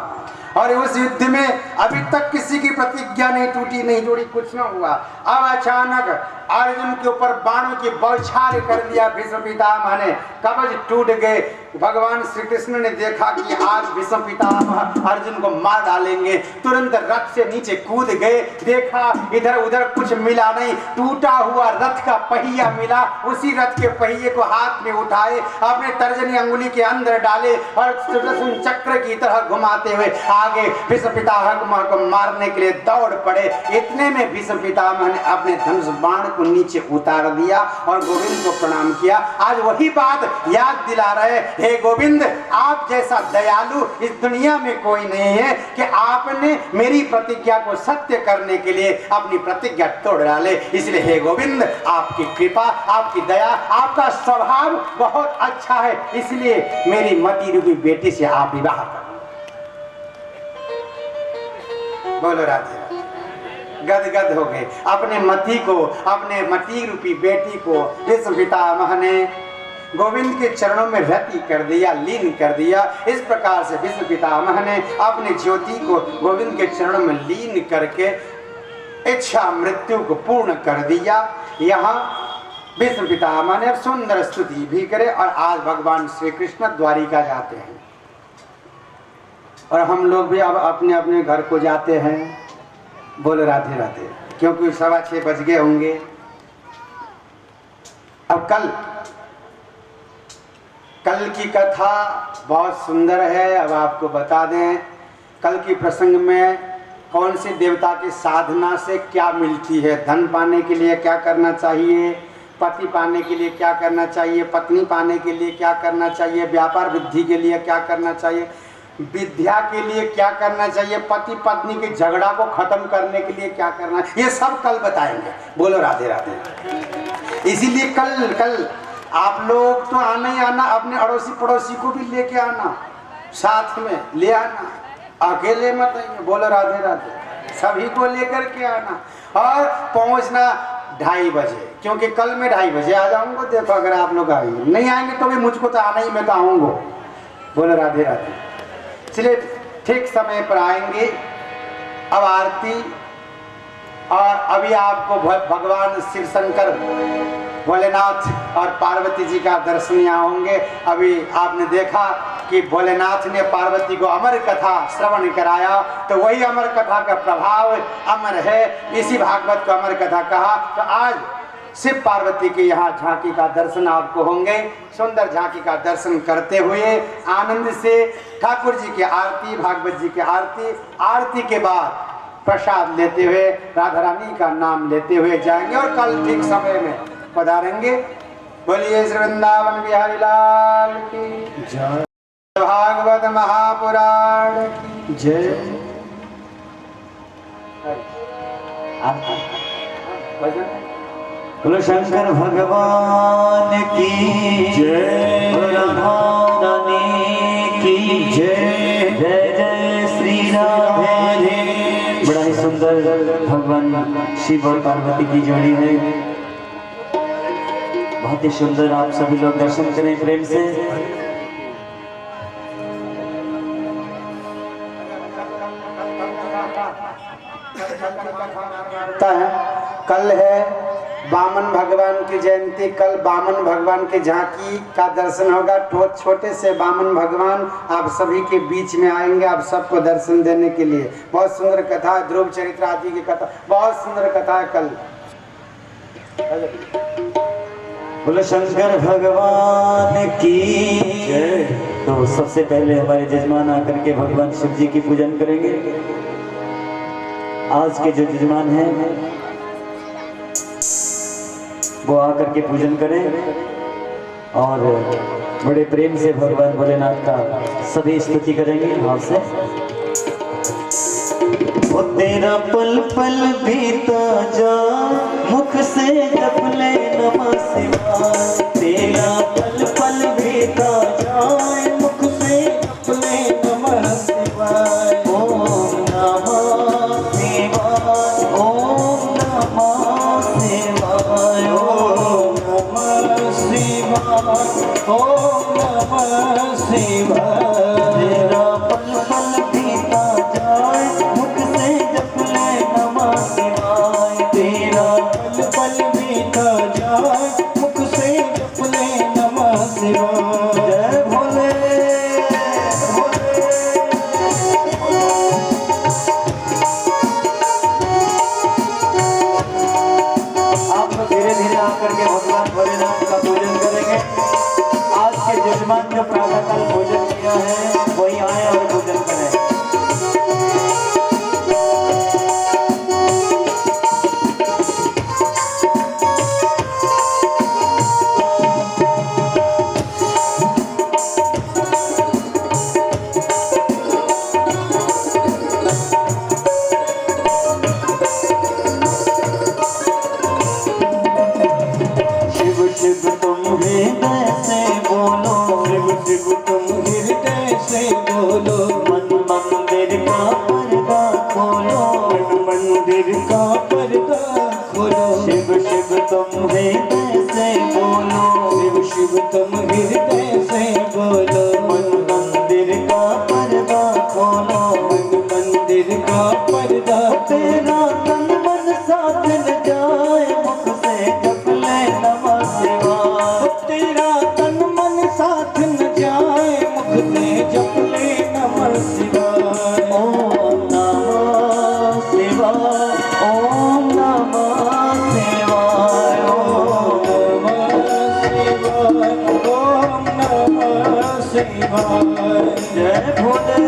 [SPEAKER 1] और उस युद्ध में अभी तक किसी की प्रतिज्ञा नहीं टूटी, नहीं जोड़ी, कुछ न हुआ। अब अचानक अर्जुन के ऊपर बाणों की बौछार कर दिया भीष्म पितामह ने, कवच टूट गए। भगवान श्री कृष्ण ने देखा कि आज भीष्म पितामह अर्जुन को मार डालेंगे, तुरंत रथ से नीचे कूद गए। देखा इधर उधर कुछ मिला नहीं, टूटा हुआ रथ का पहिया मिला। उसी रथ के पहिए को हाथ में उठाए, अपने तर्जनी अंगुली के अंदर डाले और सुदर्शन चक्र की तरह घुमाते हुए आगे भीष्म पितामह को मारने के लिए दौड़ पड़े। इतने में भीष्म पितामह ने अपने धनुष बाण को नीचे उतार दिया और गोविंद को प्रणाम किया। आज वही बात याद दिला रहे, हे गोविंद आप जैसा दयालु इस दुनिया में कोई नहीं है कि आपने मेरी प्रतिज्ञा को सत्य करने के लिए अपनी प्रतिज्ञा तोड़ डाले। इसलिए हे गोविंद आपकी कृपा, आपकी दया, आपका स्वभाव बहुत अच्छा है, इसलिए मेरी मति रूपी बेटी से आप विवाह करो। बोलो राधे। गदगद हो गए। अपने मति को, अपने मति रूपी बेटी को भीष्म पितामह ने गोविंद के चरणों में रति कर दिया, लीन कर दिया। इस प्रकार से भीष्म पितामह ने अपनी ज्योति को गोविंद के चरणों में लीन करके इच्छा मृत्यु को पूर्ण कर दिया। यहाँ भीष्म पितामह ने सुंदर स्तुति भी करे और आज भगवान श्री कृष्ण द्वारिका जाते हैं और हम लोग भी अब अपने अपने घर को जाते हैं। बोलो राधे राधे, क्योंकि 6:15 बज गए होंगे। अब कल की कथा बहुत सुंदर है। अब आपको बता दें कल की प्रसंग में कौन सी देवता की साधना से क्या मिलती है, धन पाने के लिए क्या करना चाहिए, पति पाने के लिए क्या करना चाहिए, पत्नी पाने के लिए क्या करना चाहिए, व्यापार वृद्धि के लिए क्या करना चाहिए, विद्या के लिए क्या करना चाहिए, पति पत्नी के झगड़ा को खत्म करने के लिए क्या करना, ये सब कल बताएंगे। बोलो राधे राधे। इसीलिए कल आप लोग तो आना ही आना, अपने अड़ोसी पड़ोसी को भी लेके आना, साथ में ले आना, अकेले मत आइए। बोलो राधे राधे। सभी को लेकर के आना और पहुंचना 2:30 बजे, क्योंकि कल मैं 2:30 बजे आ जाऊंगा। देखो अगर आप लोग आएंगे, नहीं आएंगे तो भी मुझको तो आना ही, मैं तो आऊंगा। बोलो राधे राधे। इसलिए ठीक समय पर आएंगे। अब आरती और अभी आपको भगवान शिव शंकर भोलेनाथ और पार्वती जी का दर्शन यहाँ होंगे। अभी आपने देखा कि भोलेनाथ ने पार्वती को अमर कथा श्रवण कराया, तो वही अमर कथा का प्रभाव अमर है, इसी भागवत को अमर कथा कहा। तो आज शिव पार्वती के यहाँ झांकी का दर्शन आपको होंगे। सुंदर झांकी का दर्शन करते हुए आनंद से ठाकुर जी की आरती, भागवत जी की आरती के बाद प्रसाद लेते हुए राधा रानी का नाम लेते हुए जाएंगे और कल ठीक समय में पधारेंगे। बोलिए श्री वृंदावन बिहारी लाल की जय, भागवत महापुराण की जय।
[SPEAKER 2] बोलो शंकर भगवान की जय, राधा रानी की जय। जय जय श्री राधे। बड़ा ही सुंदर भगवान शिव और पार्वती की जोड़ी है, बहुत ही सुंदर। आप सभी लोग दर्शन करें प्रेम से।
[SPEAKER 1] कल है बामन भगवान की जयंती। कल बामन भगवान के झांकी का दर्शन होगा। छोटे से बामन भगवान आप सभी के बीच में आएंगे, आप सबको दर्शन देने के लिए। बहुत सुंदर कथा है, ध्रुव चरित्र आदि की कथा, बहुत सुंदर कथा है कल।
[SPEAKER 2] बोलो शंकर भगवान की जय। तो सबसे पहले हमारे जजमान आकर के भगवान शिव जी की पूजन करेंगे। आज के जो जजमान हैं वो आकर के पूजन करें और बड़े प्रेम से भगवान भोलेनाथ का सभी स्तुति करेंगे भाव से। वो तेरा पल पल बीता जा, मुख से जप ले नमः शिवाय। तेरा
[SPEAKER 1] ओम नमः शिवाय।
[SPEAKER 2] तेरा पल पल बीता जाए मुख से जप ले नमः शिवाय।
[SPEAKER 1] तेरा पल पल बीता जाए मुख से जप ले नमः शिवाय।
[SPEAKER 2] जय भोले भोले। आप लोग धीरे धीरे आकर के भगवान भोलेनाथ का पूजन करेंगे। आज के जजमान जो प्रातःकाल भोजन किया है वही आए और भोजन करें। शिव तुम हृदय से बोलो,
[SPEAKER 1] शिव तुम हृदय से बोलो,
[SPEAKER 2] मन मंदिर का पर्दा खोलो,
[SPEAKER 1] मन मंदिर का पर्दा खोलो।
[SPEAKER 2] शिव शिव तुम हृदय से बोलो,
[SPEAKER 1] शिव तुम हृदय से बोलो,
[SPEAKER 2] मन मंदिर का पर्दा खोलो,
[SPEAKER 1] मन मंदिर का पर्दा।
[SPEAKER 2] तेरा तन मन साथ न जाए मुख से जप ले नमः शिवाय।
[SPEAKER 1] तेरा तन मन साथ न जाए मुख से जप ले नमः शिवाय।
[SPEAKER 2] ओम नमः शिवाय, ओम नमः शिवाय,
[SPEAKER 1] ओम नमः शिवाय, ओम नमः शिवाय।
[SPEAKER 2] जय भोले।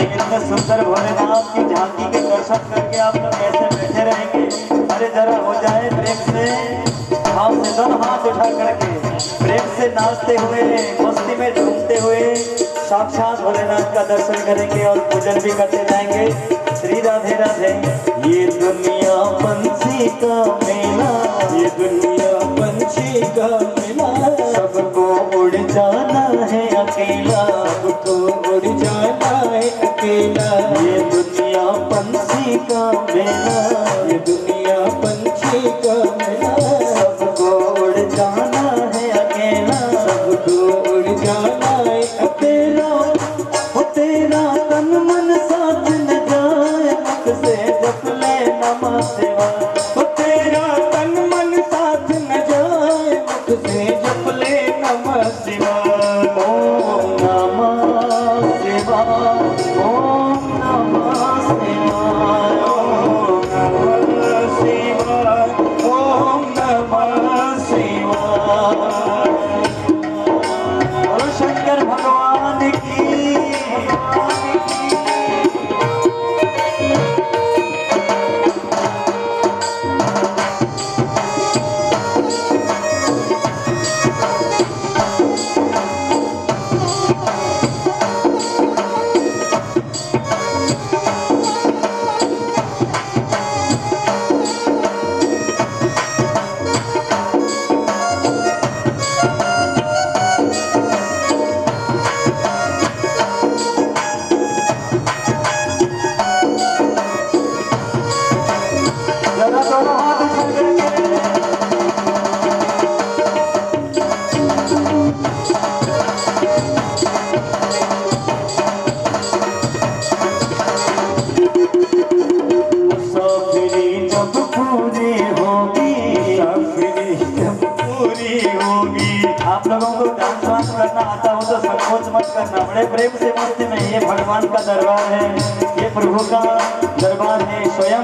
[SPEAKER 2] इतने सुंदर भोलेनाथ की झांकी के दर्शन करके आप लोग कैसे बैठे रहेंगे। अरे जरा हो जाए प्रेम से, हाथ से दोनों हाथ उठा करके प्रेम से नाचते हुए मस्ती में झूमते हुए साक्षात भोलेनाथ का दर्शन करेंगे और पूजन भी करते जाएंगे। श्री राधे राधे। ये दुनिया पंछी का मेला,
[SPEAKER 1] ये दुनिया पंछी का मेला,
[SPEAKER 2] सबको उड़ जाना है अकेला,
[SPEAKER 1] सबको उड़ जाना है अकेला।
[SPEAKER 2] ये दुनिया पंछी का मेला,
[SPEAKER 1] ये दुनिया पंछी का मेला,
[SPEAKER 2] सबको उड़ जाना है अकेला,
[SPEAKER 1] सबको उड़ जाना है अकेला।
[SPEAKER 2] तेरा तन मन साथ न जाए मुख से जप ले नमः शिवाय।
[SPEAKER 1] तेरा तन मन साथ न जाए मुख से
[SPEAKER 2] बड़े प्रेम से मस्ती में, ये भगवान का दरबार है, ये प्रभु का दरबार है। स्वयं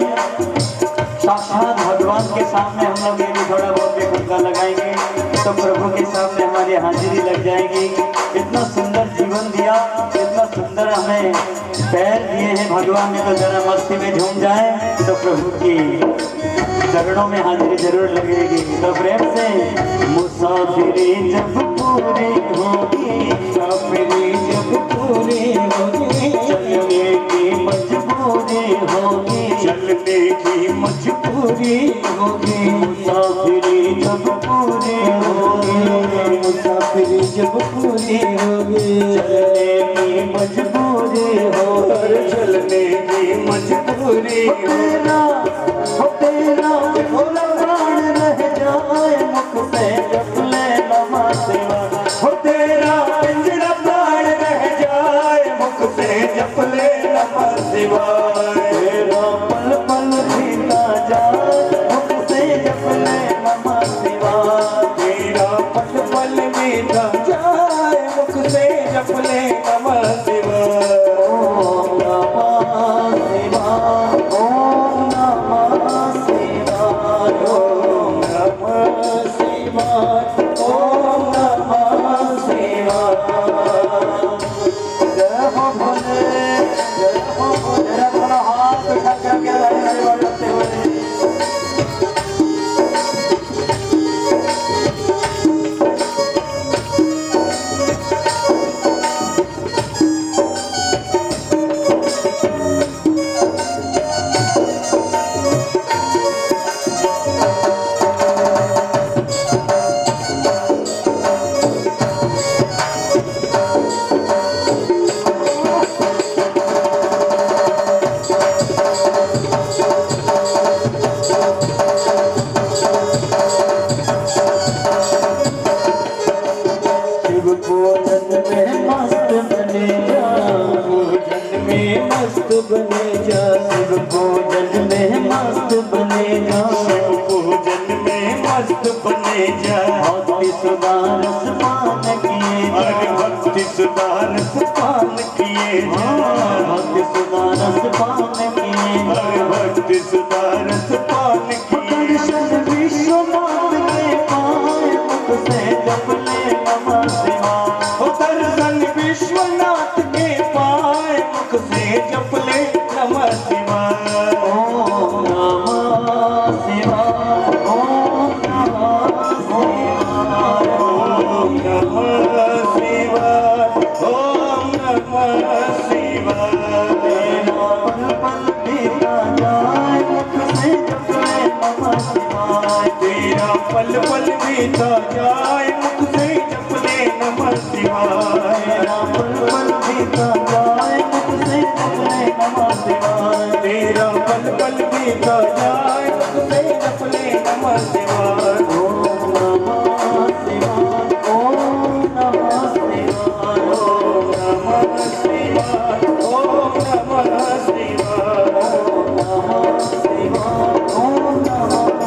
[SPEAKER 2] साक्षात भगवान के सामने हम लोग ये भी थोड़ा बहुत भी भूखा लगाएंगे तो प्रभु के सामने हमारी हाजिरी लग जाएगी। इतना सुंदर जीवन दिया, इतना सुंदर हमें पैर दिए हैं भगवान ने, तो जरा मस्ती में झूम जाए तो प्रभु की चरणों में हाजिरी जरूर लगेगी। तो प्रेम से मुसाफिरी जब पूरी होगी, मुसाफिरी जब पूरी होगी, चलने की मजबूरी होगी, चलने की मजबूरी होगी, मुसाफिरी जब पूरी होगी, मुसाफिरी जब पूरी होगी, चलने की मजबूरी होगी, चलने की मजबूरी तेरा प्राण रह जाए मुख से जप ले नमः शिवाय, हो तेरा पिंजरा प्राण रह जाए मुख से जप ले नमः शिवाय, तेरा पल पल बीता जाए मुख से जप ले नमः शिवाय, तेरा पल पल बीता जाए मुख से जप ले नमः शिवाय। ओम नमः शिवाय, ओम नमः शिवाय, ओम नमः शिवाय, ओम नमः शिवाय। जय हो भोले, जय हो भोले। जरा हाथ उठा करके हरिहर करते हुए बने जा, शिव पूजन में मस्त बने जा, शिव पूजन में मस्त बने जा, भक्ति सुधारस पान किए जा, अरे भक्ति सुधारस पान किए जा, भक्ति सुधारस पान किए जा, अरे भक्ति सुधारस पान किए, दर्शन विश्वनाथ के पाए मुख से जप ले नमः शिवाय, हो दर्शन विश्वनाथ के पाए मुख से जप ले नमः शिवाय। ओम नमः शिवाय, ओम नमः शिवाय, ओम नमः शिवाय, ओम नमः शिवाय। तेरा पल पल बीता जाए मुख से जप ले नमः शिवाय, तेरा पल पल बीता जाए मुख से जप ले नमः शिवाय, तेरा पल पल बीता जाए मुख से जप ले नमः शिवाय, तेरा पल पल बीता जाए मुख से जप ले नमः शिवाय। ओम नमः शिवाय, ओम नमः शिवाय, ओम नमः शिवाय, ओम नमः शिवाय, ओम नमः शिवाय, ओम नमः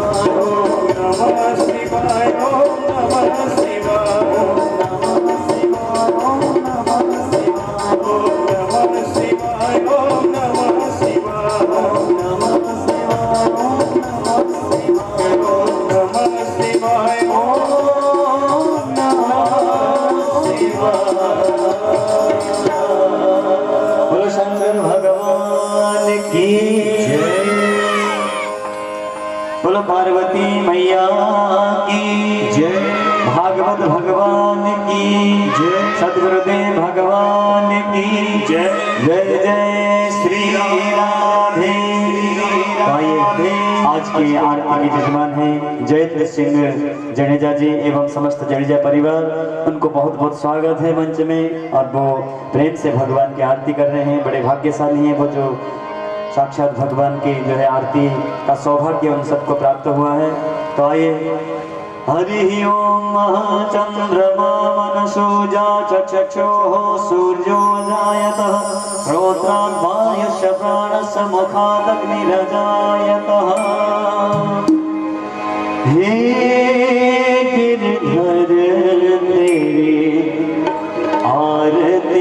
[SPEAKER 2] शिवाय, ओम नमः शिवाय, ओम नमः शिवाय, ओम नमः शिवाय, ओम नमः शिवाय, ओम नमः शिवाय, ओम नमः शिवाय, ओम नमः शिवाय, ओम नमः शिवाय, ओम नमः शिवाय। बोलो शंकर भगवान की जय, बोलो पार्वती मैया की जय, भागवत भगवान की जय, सद्गुरुदेव भगवान की जय, जय जय श्री राधे। आइए आज की आरती के जजमान हैं जयेंद्र सिंह जडेजा जी एवं समस्त जडेजा परिवार, उनको बहुत बहुत स्वागत है मंच में, और वो प्रेम से भगवान की आरती कर रहे हैं। बड़े भाग्यशाली हैं वो जो साक्षात भगवान की जो है आरती का सौभाग्य उन सबको प्राप्त हुआ है। तो आइए। हरि ओम चंद्रमा मनसो जा चक्षुः सूर्यो जायतः श्रोत्रात् वायुश्च प्राणस्य मुखादग्निरजायतः। हे गिरधर तेरी आरती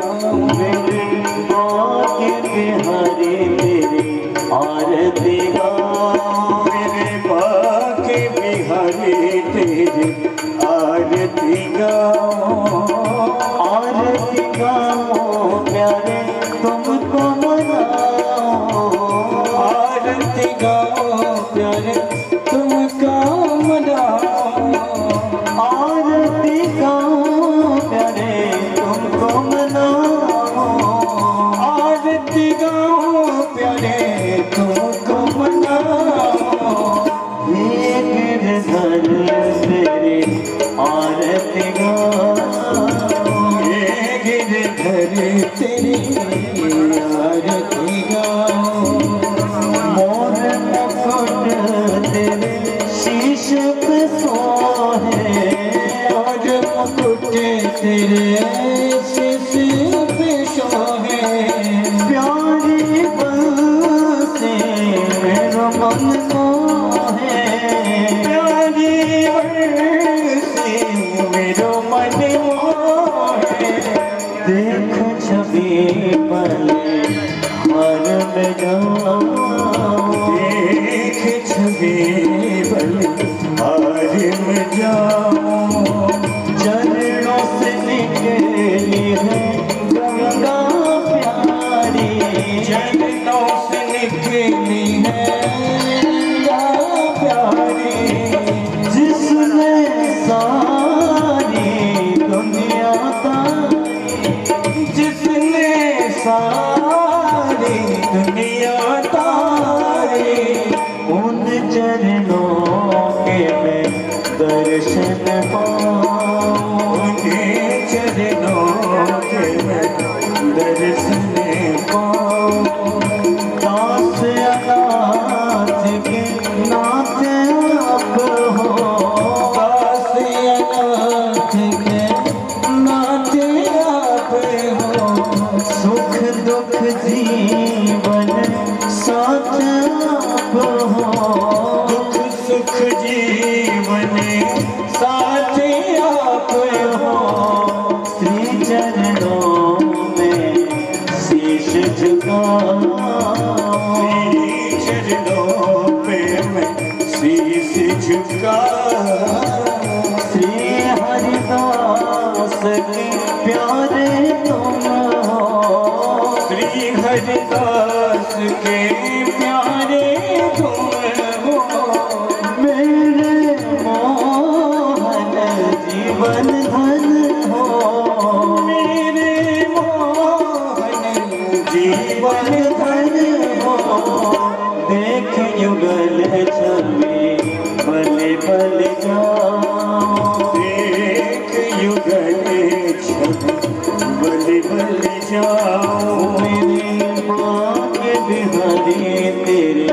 [SPEAKER 2] मेरे बाके बिहारी तेरी आरती गाऊं,
[SPEAKER 3] मेरे बाके बिहारी तेरी आरती गाऊं,
[SPEAKER 2] आरती गाऊं प्यारे तुमको मनाऊं,
[SPEAKER 3] आरती गाऊं प्यारे तुमको मनाऊं,
[SPEAKER 2] आरती गाऊं प्यारे तुमको मनाऊं,
[SPEAKER 3] आरती गाऊं प्यारे तुमको मनाऊं,
[SPEAKER 2] हे गिरधर तेरी आरती गाऊं,
[SPEAKER 3] हे गिरधर तेरी आरती गाऊं,
[SPEAKER 2] मोर मुकुट तेरे शीश पे सोहे,
[SPEAKER 3] और मुकुट तेरे शीश पे शोभे,
[SPEAKER 2] प्यारी बंसी मेरा मन मोहे,
[SPEAKER 3] प्यारी बंसी मेरो मन मोहे,
[SPEAKER 2] देख छवि पले मन में जाऊं,
[SPEAKER 3] देख छवि बल हार में जाऊं,
[SPEAKER 2] चरणों से निकली है गंगा प्यारी,
[SPEAKER 3] चरणों से निकली है गंगा प्यारी,
[SPEAKER 2] जिसने सारी दुनिया तारी,
[SPEAKER 3] जिसने सारी दुनिया तारी,
[SPEAKER 2] उन चरणों के मैं दर्शन पाऊं,
[SPEAKER 3] उनके चरणों के मैं दर्शन पाऊं,
[SPEAKER 2] दास अनाथ के नाथ आप हो,
[SPEAKER 3] दास अनाथ के नाथ आप हो,
[SPEAKER 2] सुख दुख जीवन साथ आप हो,
[SPEAKER 3] दुख सुख जीवन साथ आप हो,
[SPEAKER 2] श्री चरणों में शीश झुकाऊं,
[SPEAKER 3] तेरी चरणों पे मैं शीश झुका,
[SPEAKER 2] श्री हरिदास के प्यारे तुम हो,
[SPEAKER 3] श्री हरिदास के प्यारे तुम हो,
[SPEAKER 2] मेरे मोहन जीवन धन हो,
[SPEAKER 3] मेरे मोहन जीवन
[SPEAKER 2] धन हो, देख युगल छवि भले भले जाऊं,
[SPEAKER 3] देख युगल छवि बलि बलि जाऊं,
[SPEAKER 2] मेरी माँ के बिहारी तेरे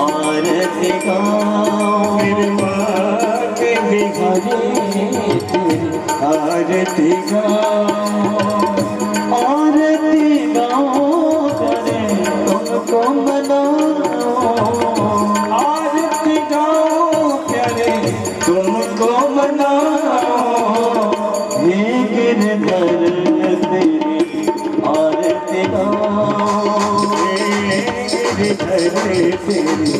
[SPEAKER 2] आरती गाऊं,
[SPEAKER 3] मेरे माँ के बिहारी तेरी आरती गाऊं,
[SPEAKER 2] आरती गाऊं करे तुमको मनाऊं,
[SPEAKER 3] आरती गाऊं प्यारे तुमको मनाऊं,
[SPEAKER 2] हे गिरधर तेरी आरती गाऊं,
[SPEAKER 3] हे गिरधर तेरी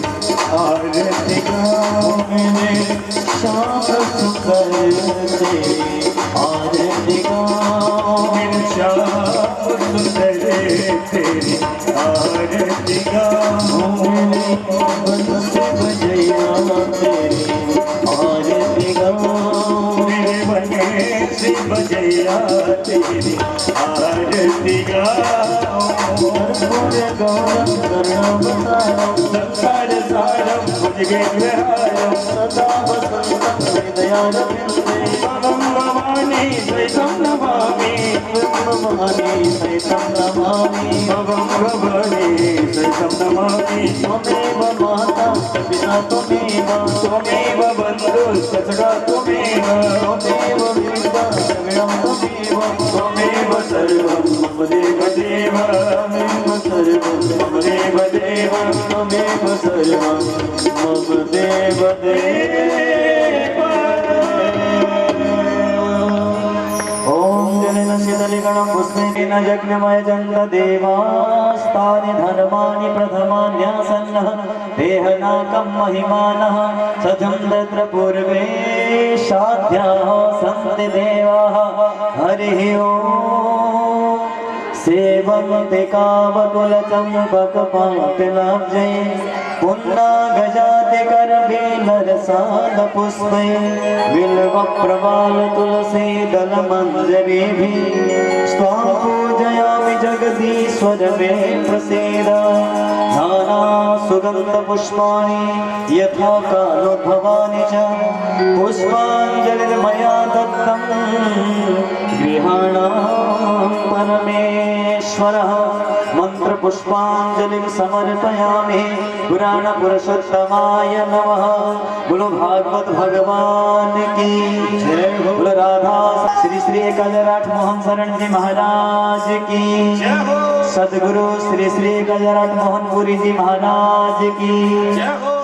[SPEAKER 3] आरती गाऊं,
[SPEAKER 2] मेरे श्याम सुंदर तेरी आरती गाऊं,
[SPEAKER 3] मेरे श्याम सुंदर तेरी आरती गाऊं,
[SPEAKER 2] मेरे बंसी बजैया तेरी आरती गाऊं,
[SPEAKER 3] मेरे बने से बजैया तेरी आरती गाऊं,
[SPEAKER 2] पूरे गौरव करुणा बताऊं,
[SPEAKER 3] संसार सारम मुझे विहारम,
[SPEAKER 2] सदा वसंतं हृदयारविन्दे,
[SPEAKER 3] भवं भवानी सहितं नमामि,
[SPEAKER 2] ब्रह्ममहनि सहितं नमामि,
[SPEAKER 3] भवं भवानी सहितं नमामि,
[SPEAKER 2] त्वमेव माता पिता त्वमेव,
[SPEAKER 3] त्वमेव बन्धुस्तथा त्वमेव,
[SPEAKER 2] त्वमेव विद्या द्रविणं त्वमेव,
[SPEAKER 3] त्वमेव सर्वं मम देवदेव,
[SPEAKER 2] त्वमेव सर्वं मम
[SPEAKER 3] देवदेव,
[SPEAKER 2] त्वमेव सर्वं मम देवदेव। ॐ जलेन शीतलीकरणं पुष्पे तेन यज्ञमयजन्त देवास्तानि धर्माणि प्रथमान्यासन्नः देहनाकं महिमानः सजं तत्र पूर्वे साध्याः सन्ति देवाः हरिः ओम् सेवन्ते कावकुलचम्पकपातिलाब्जै पुन्नागजाति करबीलरसालपुष्पै बिल्वप्रवालतुलसी दलमञ्जरीभिः स्वां पूजयामि जगदीश्वर मे प्रसीद नाना सुगन्धपुष्पाणि यथा कालोद्भवानि च पुष्पाञ्जलिर्मया दत्तं गृहाणां परमेश्वरः मंत्रपुष्पाञ्जलिं समर्पयामि पुराणपुरुषोत्तमाय नमः। बोलो भागवत भगवान की जय। बोलो राधा श्री श्री गजराठ मोहन शरण जी महाराज की जय हो। सदगुरु श्री श्री गजराठ मोहन पुरी जी महाराज की जय हो।